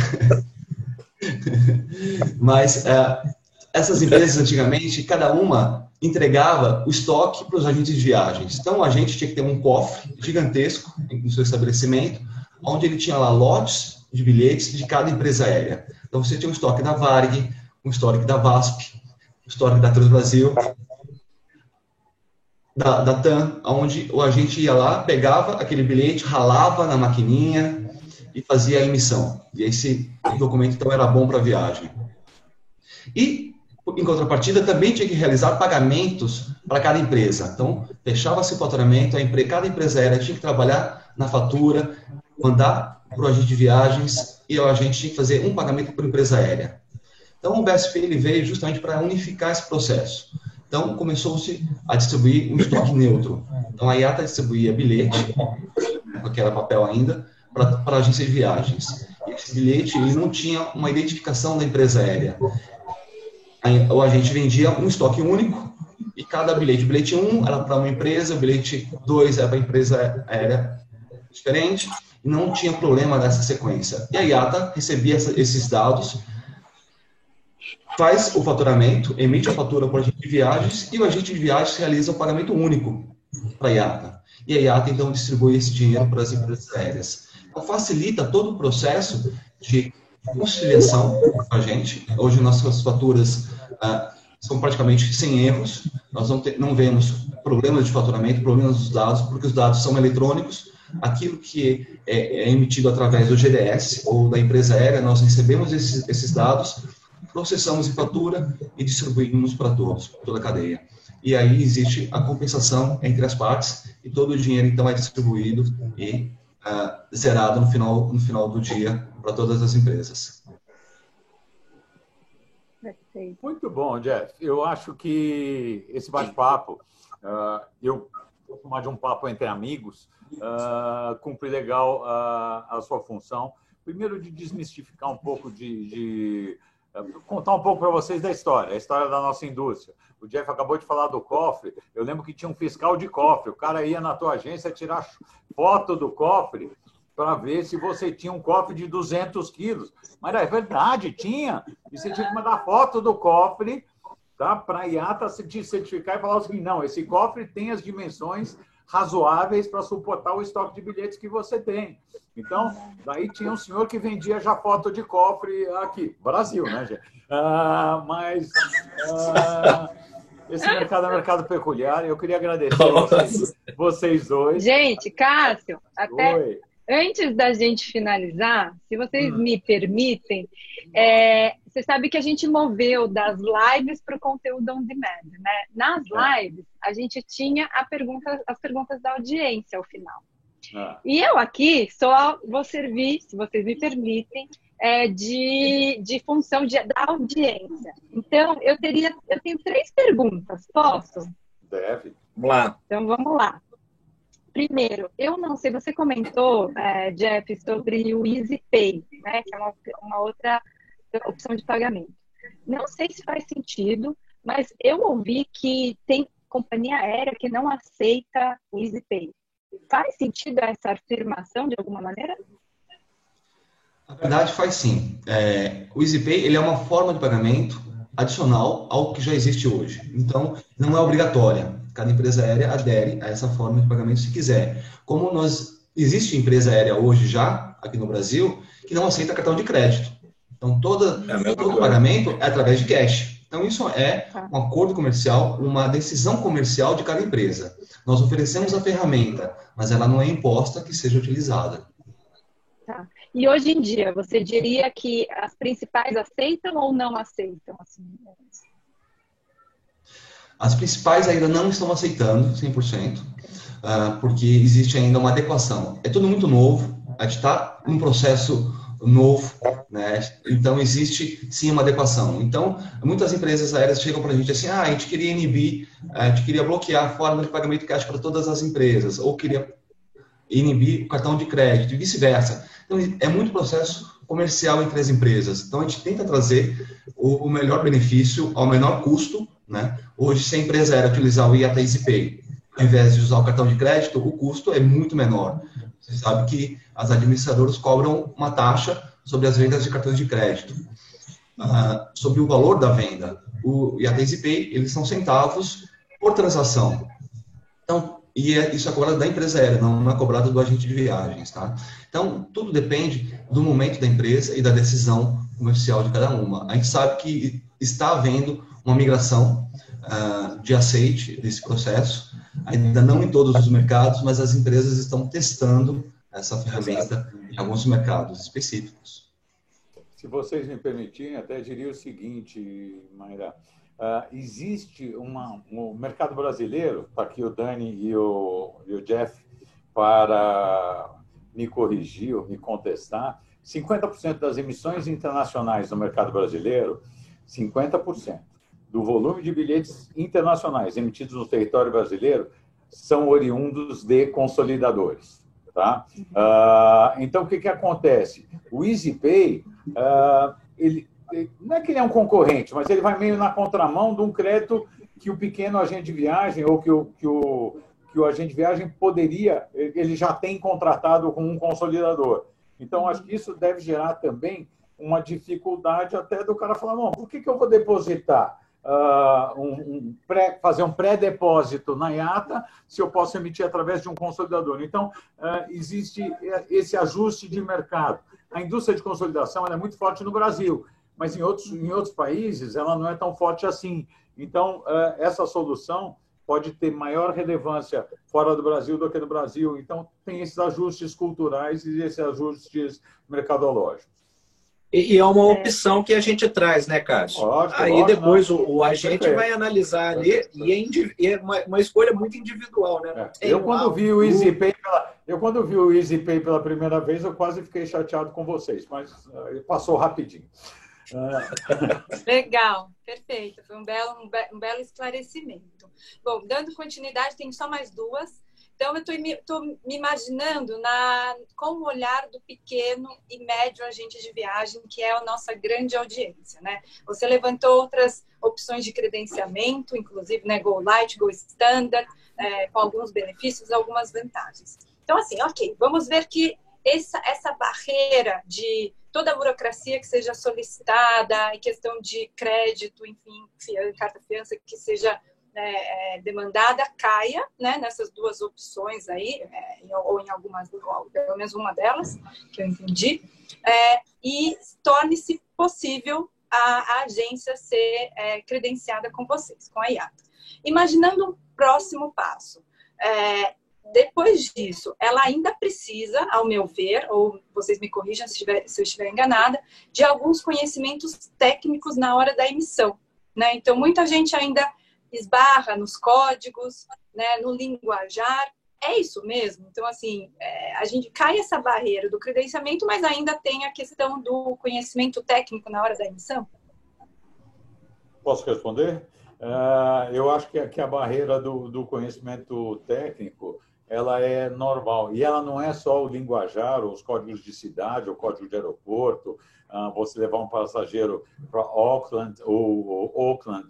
essas empresas antigamente, cada uma entregava o estoque para os agentes de viagens. Então, o agente tinha que ter um cofre gigantesco no seu estabelecimento, onde ele tinha lá lotes de bilhetes de cada empresa aérea. Então, você tinha um estoque da Varig, um estoque da VASP, um estoque da Transbrasil, da TAM, onde o agente ia lá, pegava aquele bilhete, ralava na maquininha e fazia a emissão. E esse documento, então, era bom para a viagem. E, em contrapartida, também tinha que realizar pagamentos para cada empresa. Então, fechava-se o faturamento, cada empresa aérea tinha que trabalhar na fatura, mandar para o agente de viagens e o agente tinha que fazer um pagamento por empresa aérea. Então, o BSP ele veio justamente para unificar esse processo. Então, começou-se a distribuir um estoque neutro. Então, a IATA distribuía bilhete, que era papel ainda, para a agência de viagens. E esse bilhete ele não tinha uma identificação da empresa aérea. O agente vendia um estoque único e cada bilhete, o bilhete 1 era para uma empresa, o bilhete 2 era para a empresa aérea diferente, e não tinha problema nessa sequência. E a IATA recebia esses dados, faz o faturamento, emite a fatura para o agente de viagens, e o agente de viagens realiza o pagamento único para a IATA. E a IATA, então, distribui esse dinheiro para as empresas aéreas. Então, facilita todo o processo de conciliação com a gente. Hoje, nossas faturas são praticamente sem erros. Nós não vemos problemas de faturamento, problemas dos dados, porque os dados são eletrônicos. Aquilo que é emitido através do GDS ou da empresa aérea, nós recebemos esses dados, processamos em fatura e distribuímos para todos, para toda a cadeia. E aí existe a compensação entre as partes e todo o dinheiro, então, é distribuído e zerado no final do dia para todas as empresas. Muito bom, Jeff. Eu acho que esse bate-papo, eu vou chamar de um papo entre amigos, cumpre legal a sua função. Primeiro, de desmistificar um pouco, contar um pouco para vocês da história, a história da nossa indústria. O Jeff acabou de falar do cofre. Eu lembro que tinha um fiscal de cofre. O cara ia na tua agência tirar foto do cofre para ver se você tinha um cofre de 200 quilos. Mas é verdade, tinha. E você tinha que mandar foto do cofre, tá, para a IATA te certificar e falar o seguinte: não, esse cofre tem as dimensões razoáveis para suportar o estoque de bilhetes que você tem. Então, daí tinha um senhor que vendia já foto de cofre aqui. Brasil, né, gente? Esse mercado é um mercado peculiar. Eu queria agradecer vocês dois. Gente, Cássio, até antes da gente finalizar, se vocês me permitem, você sabe que a gente moveu das lives para o conteúdo on demand, né? Nas lives, a gente tinha as perguntas da audiência ao final. E eu aqui só vou servir, se vocês me permitem, de função da audiência. Então, eu tenho 3 perguntas, posso? Deve. Vamos lá. Então, vamos lá. Primeiro, eu não sei, você comentou, Jeff, sobre o EasyPay, né, que é uma outra opção de pagamento. Não sei se faz sentido, mas eu ouvi que tem companhia aérea que não aceita o EasyPay. Faz sentido essa afirmação de alguma maneira? Na verdade, faz sim. O EasyPay ele é uma forma de pagamento adicional ao que já existe hoje. Então, não é obrigatória. Cada empresa aérea adere a essa forma de pagamento se quiser. Como existe empresa aérea hoje já, aqui no Brasil, que não aceita cartão de crédito. Então, todo pagamento é através de cash. Então, isso é um acordo comercial, uma decisão comercial de cada empresa. Nós oferecemos a ferramenta, mas ela não é imposta que seja utilizada. Tá. E hoje em dia, você diria que as principais aceitam ou não aceitam? Assim? As principais ainda não estão aceitando 100%, porque existe ainda uma adequação. É tudo muito novo, a gente está num processo novo, né? Então existe sim uma adequação. Então, muitas empresas aéreas chegam para a gente assim, a gente queria inibir, a gente queria bloquear a forma de pagamento cash para todas as empresas, ou queria inibir o cartão de crédito e vice-versa. Então, é muito processo comercial entre as empresas. Então, a gente tenta trazer o melhor benefício ao menor custo, né? Hoje, se a empresa aérea utilizar o IATA EasyPay, ao invés de usar o cartão de crédito, o custo é muito menor. Você sabe que as administradoras cobram uma taxa sobre as vendas de cartões de crédito. Sobre o valor da venda, o IATA EasyPay, eles são centavos por transação. Então, isso é cobrado da empresa aérea, não é cobrado do agente de viagens, tá? Então, tudo depende do momento da empresa e da decisão comercial de cada uma. A gente sabe que está havendo uma migração de aceite desse processo, ainda não em todos os mercados, mas as empresas estão testando essa ferramenta em alguns mercados específicos. Se vocês me permitirem, até diria o seguinte, Mayra. Existe um mercado brasileiro, está aqui o Dani e o Jeff para me corrigir ou me contestar, 50% das emissões internacionais no mercado brasileiro, 50% do volume de bilhetes internacionais emitidos no território brasileiro são oriundos de consolidadores. Tá? Então, o que acontece? O EasyPay, não é que ele é um concorrente, mas ele vai meio na contramão de um crédito que o pequeno agente de viagem ou que o agente de viagem poderia, ele já tem contratado com um consolidador. Então, acho que isso deve gerar também uma dificuldade até do cara falar, bom, por que eu vou depositar, fazer um pré-depósito na IATA se eu posso emitir através de um consolidador? Então, existe esse ajuste de mercado. A indústria de consolidação ela é muito forte no Brasil, mas em outros países ela não é tão forte assim. Então, essa solução pode ter maior relevância fora do Brasil do que no Brasil. Então, tem esses ajustes culturais e esses ajustes mercadológicos. E é uma opção que a gente traz, né, Cássio? Aí depois o agente vai analisar ali e é uma escolha muito individual, né? Eu, quando vi o EasyPay pela primeira vez, eu quase fiquei chateado com vocês, mas passou rapidinho. Legal, perfeito. Foi um belo esclarecimento. Bom, dando continuidade, tem só mais duas. Então, eu estou me imaginando com o olhar do pequeno e médio agente de viagem, que é a nossa grande audiência, né? Você levantou outras opções de credenciamento, inclusive, né, Go Light, Go Standard, com alguns benefícios, algumas vantagens. Então, assim, ok, vamos ver que essa barreira de toda a burocracia que seja solicitada, em questão de crédito, enfim, carta fiança que seja demandada, caia, né, nessas duas opções aí, ou em algumas, ou pelo menos uma delas, que eu entendi, e torne-se possível a agência ser credenciada com vocês, com a IATA. Imaginando um próximo passo, depois disso, ela ainda precisa, ao meu ver, ou vocês me corrijam se eu estiver enganada, de alguns conhecimentos técnicos na hora da emissão, né? Então, muita gente ainda esbarra nos códigos, né, no linguajar. É isso mesmo? Então, assim, a gente cai essa barreira do credenciamento, mas ainda tem a questão do conhecimento técnico na hora da emissão? Posso responder? Eu acho que a barreira do conhecimento técnico ela é normal. E ela não é só o linguajar, ou os códigos de cidade, ou código de aeroporto. Você levar um passageiro para Auckland ou Auckland,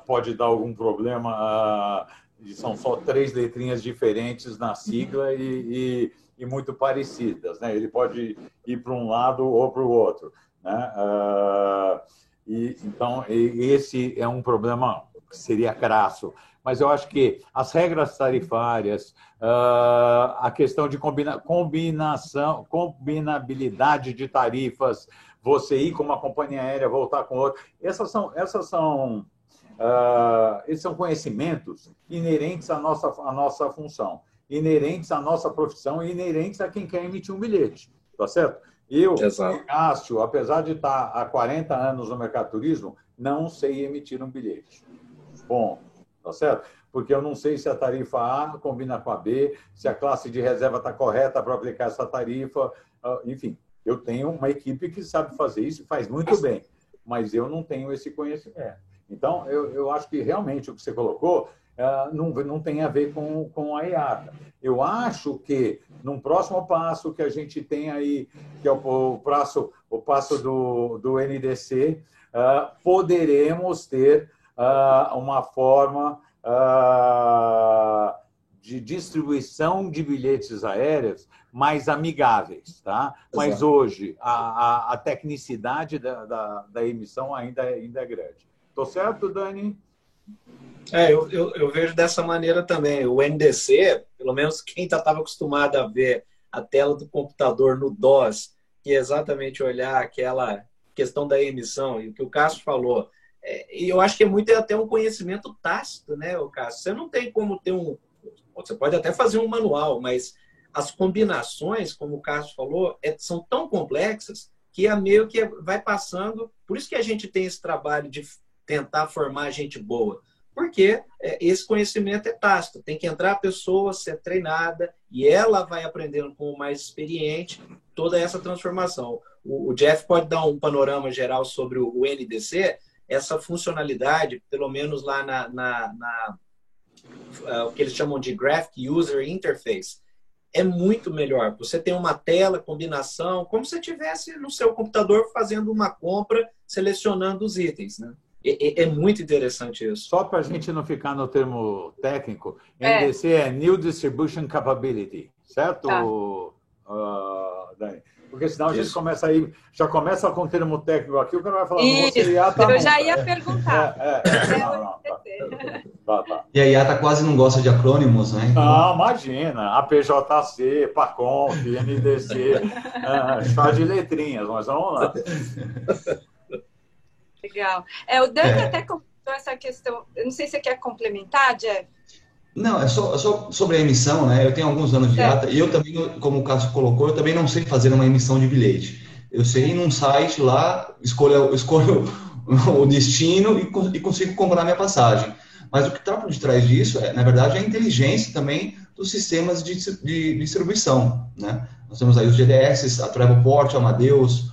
pode dar algum problema. São só 3 letrinhas diferentes na sigla e muito parecidas, né? Ele pode ir para um lado ou para o outro, né? Então, esse é um problema que seria crasso. Mas eu acho que as regras tarifárias, a questão de combinabilidade de tarifas, você ir com uma companhia aérea, voltar com outra, esses são conhecimentos inerentes à nossa função, inerentes à nossa profissão e inerentes a quem quer emitir um bilhete, tá certo? Eu, Cássio, apesar de estar há 40 anos no mercado de turismo, não sei emitir um bilhete. Bom, tá certo? Porque eu não sei se a tarifa A combina com a B, se a classe de reserva está correta para aplicar essa tarifa, enfim. Eu tenho uma equipe que sabe fazer isso e faz muito bem, mas eu não tenho esse conhecimento. Então, eu acho que realmente o que você colocou não tem a ver com a IATA. Eu acho que, num próximo passo que a gente tem aí, que é o passo do NDC, poderemos ter uma forma de distribuição de bilhetes aéreos mais amigáveis, tá? Mas hoje a tecnicidade da emissão ainda é grande. Estou certo, Dani? Eu vejo dessa maneira também. O NDC, pelo menos quem estava acostumado a ver a tela do computador no DOS, e exatamente olhar aquela questão da emissão, e o que o Cássio falou, e eu acho que é muito até um conhecimento tácito, né, o Cássio? Você não tem como ter você pode até fazer um manual, mas as combinações, como o Cássio falou, são tão complexas que meio que vai passando. Por isso que a gente tem esse trabalho de tentar formar gente boa, porque esse conhecimento é tácito. Tem que entrar a pessoa, ser treinada, e ela vai aprendendo com o mais experiente toda essa transformação. O Jeff pode dar um panorama geral sobre o NDC, essa funcionalidade, pelo menos lá o que eles chamam de Graphic User Interface, é muito melhor. Você tem uma tela, combinação, como se você estivesse no seu computador fazendo uma compra, selecionando os itens, né? É muito interessante isso. Só para a gente não ficar no termo técnico, NDC é New Distribution Capability, certo, Dani? Porque senão a gente já começa com o termo técnico aqui, o cara vai falar, eu já ia perguntar. Tá. E a IATA quase não gosta de acrônimos, né? Não, imagina, APJC, PACONF, NDC, chá de letrinhas, mas vamos lá. Legal. O Dani até comentou essa questão, eu não sei se você quer complementar, Jeff? Não, é só sobre a emissão, né? Eu tenho alguns anos de IATA e eu também, como o Cássio colocou, eu também não sei fazer uma emissão de bilhete. Eu sei ir num site lá, escolho o destino e consigo comprar minha passagem. Mas o que está por detrás disso, na verdade, é a inteligência também dos sistemas de distribuição, né? Nós temos aí os GDS, a Travelport, a Amadeus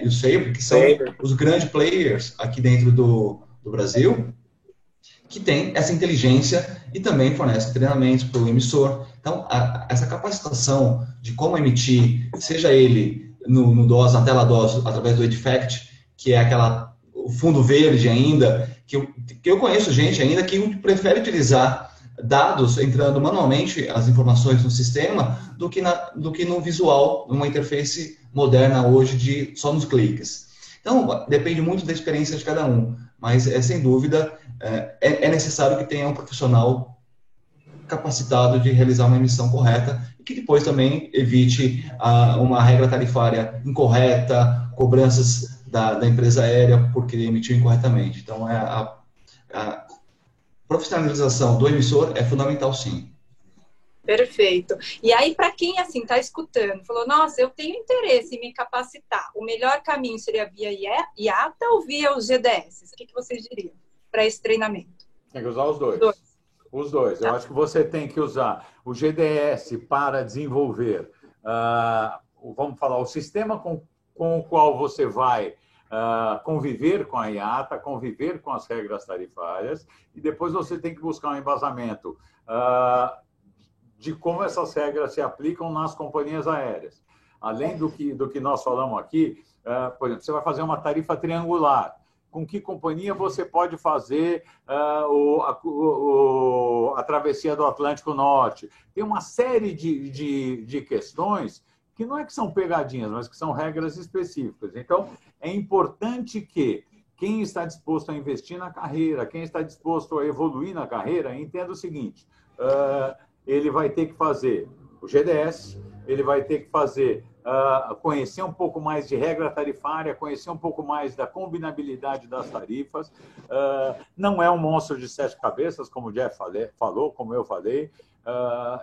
e o Sabre, que são os grandes players aqui dentro do Brasil, que tem essa inteligência e também fornece treinamentos para o emissor. Então, essa capacitação de como emitir, seja ele no DOS, na tela DOS, através do EDIFACT, que é o fundo verde ainda, que eu conheço gente ainda que prefere utilizar dados, entrando manualmente as informações no sistema, do que no visual, numa interface moderna hoje, só nos cliques. Então, depende muito da experiência de cada um, mas, sem dúvida, é necessário que tenha um profissional capacitado de realizar uma emissão correta e que depois também evite uma regra tarifária incorreta, cobranças da empresa aérea porque emitiu incorretamente. Então, a profissionalização do emissor é fundamental, sim. Perfeito. E aí, para quem assim está escutando, falou, nossa, eu tenho interesse em me capacitar, o melhor caminho seria via IATA ou via os GDS? O que vocês diriam para esse treinamento? Tem que usar os dois. Os dois. Tá. Eu acho que você tem que usar o GDS para desenvolver, vamos falar, o sistema com o qual você vai conviver com a IATA, conviver com as regras tarifárias, e depois você tem que buscar um embasamento de como essas regras se aplicam nas companhias aéreas. Além do que nós falamos aqui, por exemplo, você vai fazer uma tarifa triangular. Com que companhia você pode fazer a travessia do Atlântico Norte? Tem uma série de questões que não é que são pegadinhas, mas que são regras específicas. Então, é importante que quem está disposto a investir na carreira, quem está disposto a evoluir na carreira, entenda o seguinte, ele vai ter que fazer o GDS, ele vai ter que fazer, conhecer um pouco mais de regra tarifária, conhecer um pouco mais da combinabilidade das tarifas. Não é um monstro de 7 cabeças, como o Jeff falou, como eu falei,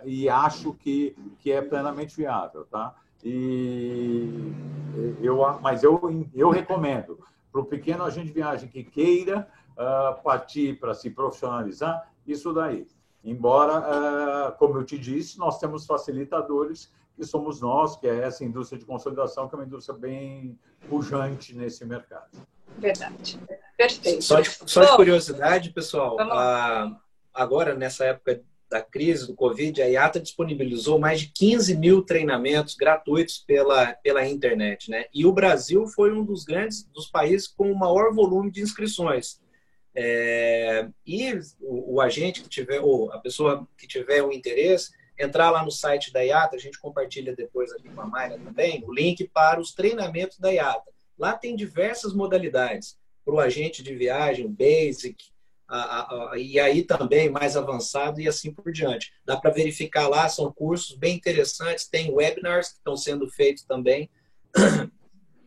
e acho que é plenamente viável, tá? Mas eu recomendo para o pequeno agente de viagem que queira partir para se profissionalizar, isso daí. Embora, como eu te disse, nós temos facilitadores, que somos nós, que é essa indústria de consolidação, que é uma indústria bem pujante nesse mercado. Verdade. Perfeito. Só de curiosidade, pessoal, agora, nessa época da crise do Covid, a IATA disponibilizou mais de 15 mil treinamentos gratuitos pela internet, né? E o Brasil foi um dos países com o maior volume de inscrições. E o agente que tiver, ou a pessoa que tiver o interesse, entrar lá no site da IATA, a gente compartilha depois aqui com a Mayra também, o link para os treinamentos da IATA. Lá tem diversas modalidades, para o agente de viagem, o Basic, e aí também mais avançado e assim por diante. Dá para verificar lá, são cursos bem interessantes, tem webinars que estão sendo feitos também,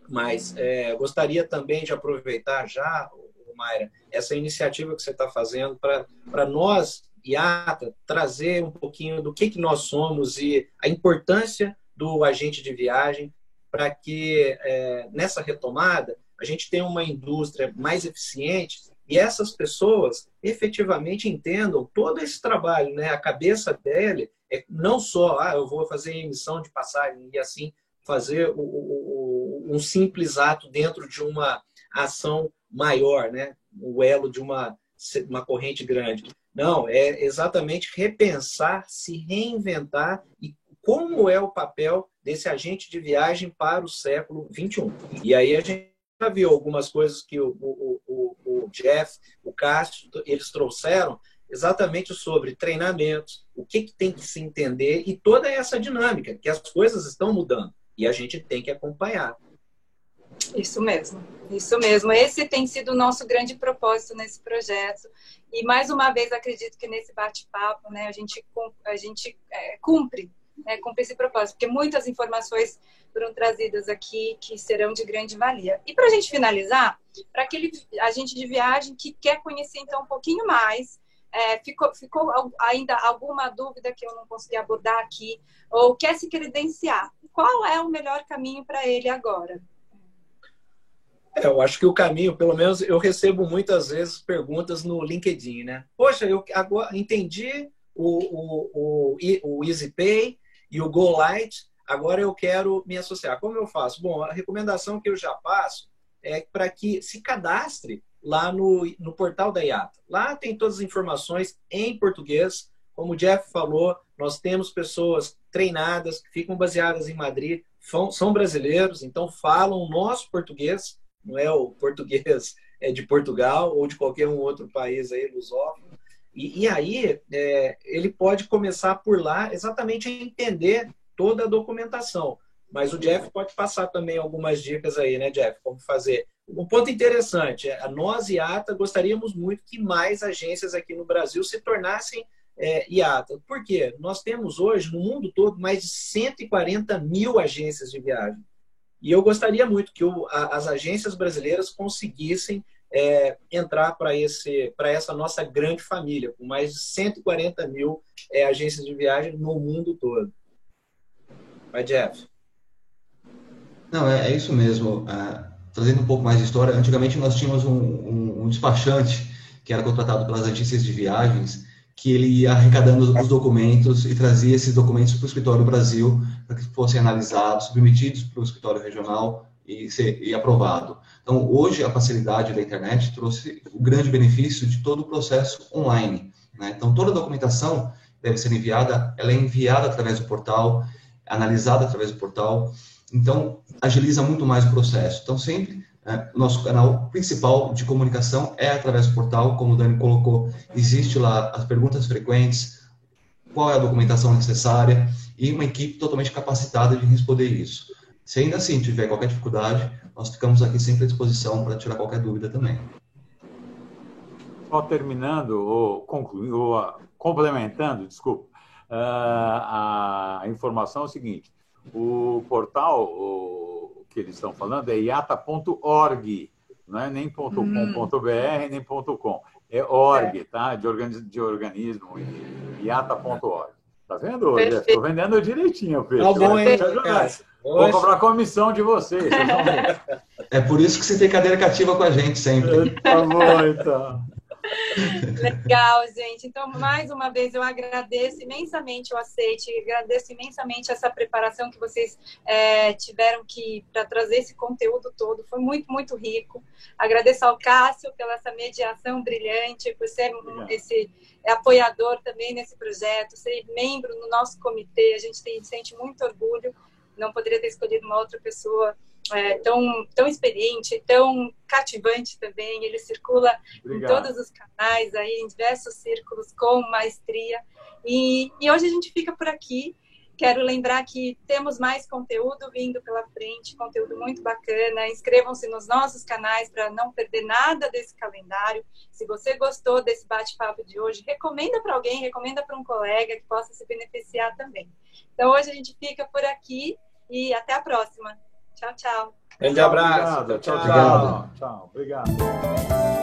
mas gostaria também de aproveitar já, Mayra, essa iniciativa que você está fazendo para nós, IATA, trazer um pouquinho do que nós somos e a importância do agente de viagem para que nessa retomada a gente tenha uma indústria mais eficiente e essas pessoas efetivamente entendam todo esse trabalho, né? A cabeça dele é não só, eu vou fazer emissão de passagem e assim fazer um simples ato dentro de uma ação maior, né? O elo de uma corrente grande. Não, é exatamente repensar, se reinventar e como é o papel desse agente de viagem para o século XXI. E aí a gente já viu algumas coisas que o Jeff, o Cássio, eles trouxeram exatamente sobre treinamentos, o que tem que se entender e toda essa dinâmica, que as coisas estão mudando e a gente tem que acompanhar. Isso mesmo, isso mesmo. Esse tem sido o nosso grande propósito nesse projeto. E, mais uma vez, acredito que nesse bate-papo, né, a gente cumpre esse propósito, porque muitas informações foram trazidas aqui que serão de grande valia. E, para a gente finalizar, para aquele agente de viagem que quer conhecer, então, um pouquinho mais, ficou ainda alguma dúvida que eu não consegui abordar aqui, ou quer se credenciar, qual é o melhor caminho para ele agora? Eu acho que o caminho, pelo menos eu recebo muitas vezes perguntas no LinkedIn, né? Poxa, eu agora entendi o EasyPay e o GoLight, agora eu quero me associar. Como eu faço? Bom, a recomendação que eu já passo é para que se cadastre lá no portal da IATA. Lá tem todas as informações em português. Como o Jeff falou, nós temos pessoas treinadas que ficam baseadas em Madrid, são brasileiros, então falam o nosso português, não é o português de Portugal ou de qualquer um outro país aí lusófono. E aí ele pode começar por lá exatamente a entender toda a documentação. Mas o Jeff pode passar também algumas dicas aí, né, Jeff? Como fazer. Um ponto interessante, nós, IATA, gostaríamos muito que mais agências aqui no Brasil se tornassem IATA. Por quê? Nós temos hoje, no mundo todo, mais de 140 mil agências de viagem. E eu gostaria muito que as agências brasileiras conseguissem entrar para essa nossa grande família, com mais de 140 mil agências de viagem no mundo todo. Vai, Jeff. Não, é isso mesmo. Trazendo um pouco mais de história, antigamente nós tínhamos um despachante que era contratado pelas agências de viagens, que ele ia arrecadando os documentos e trazia esses documentos para o escritório Brasil para que fossem analisados, submetidos para o escritório regional e aprovado. Então, hoje, a facilidade da internet trouxe o grande benefício de todo o processo online, né? Então, toda a documentação deve ser enviada, ela é enviada através do portal, analisada através do portal, então agiliza muito mais o processo. Então sempre o nosso canal principal de comunicação é através do portal, como o Dani colocou, existe lá as perguntas frequentes, qual é a documentação necessária e uma equipe totalmente capacitada de responder isso. Se ainda assim tiver qualquer dificuldade, nós ficamos aqui sempre à disposição para tirar qualquer dúvida também. Só terminando, ou concluindo, ou complementando, desculpa, a informação é o seguinte, o portal que eles estão falando é iata.org, não é nem .com.br, nem .com, é org, tá? De organismo, iata.org. Tá vendo? Estou vendendo direitinho, Pedro. Tá bom, hein? Vou cobrar comissão de vocês. É por isso que você tem cadeira cativa com a gente sempre. Tá bom, então. Legal, gente. Então, mais uma vez, eu agradeço imensamente o aceite, agradeço imensamente essa preparação que vocês tiveram para trazer esse conteúdo todo. Foi muito, muito rico. Agradeço ao Cássio pela essa mediação brilhante, por ser esse apoiador também nesse projeto, ser membro no nosso comitê. A gente sente muito orgulho. Não poderia ter escolhido uma outra pessoa tão experiente, tão cativante também. Ele circula em todos os canais, aí, em diversos círculos, com maestria. E hoje a gente fica por aqui. Quero lembrar que temos mais conteúdo vindo pela frente, conteúdo muito bacana. Inscrevam-se nos nossos canais para não perder nada desse calendário. Se você gostou desse bate-papo de hoje, recomenda para alguém, recomenda para um colega que possa se beneficiar também. Então, hoje a gente fica por aqui e até a próxima. Tchau, tchau. Grande abraço. Obrigado. Tchau. Obrigado.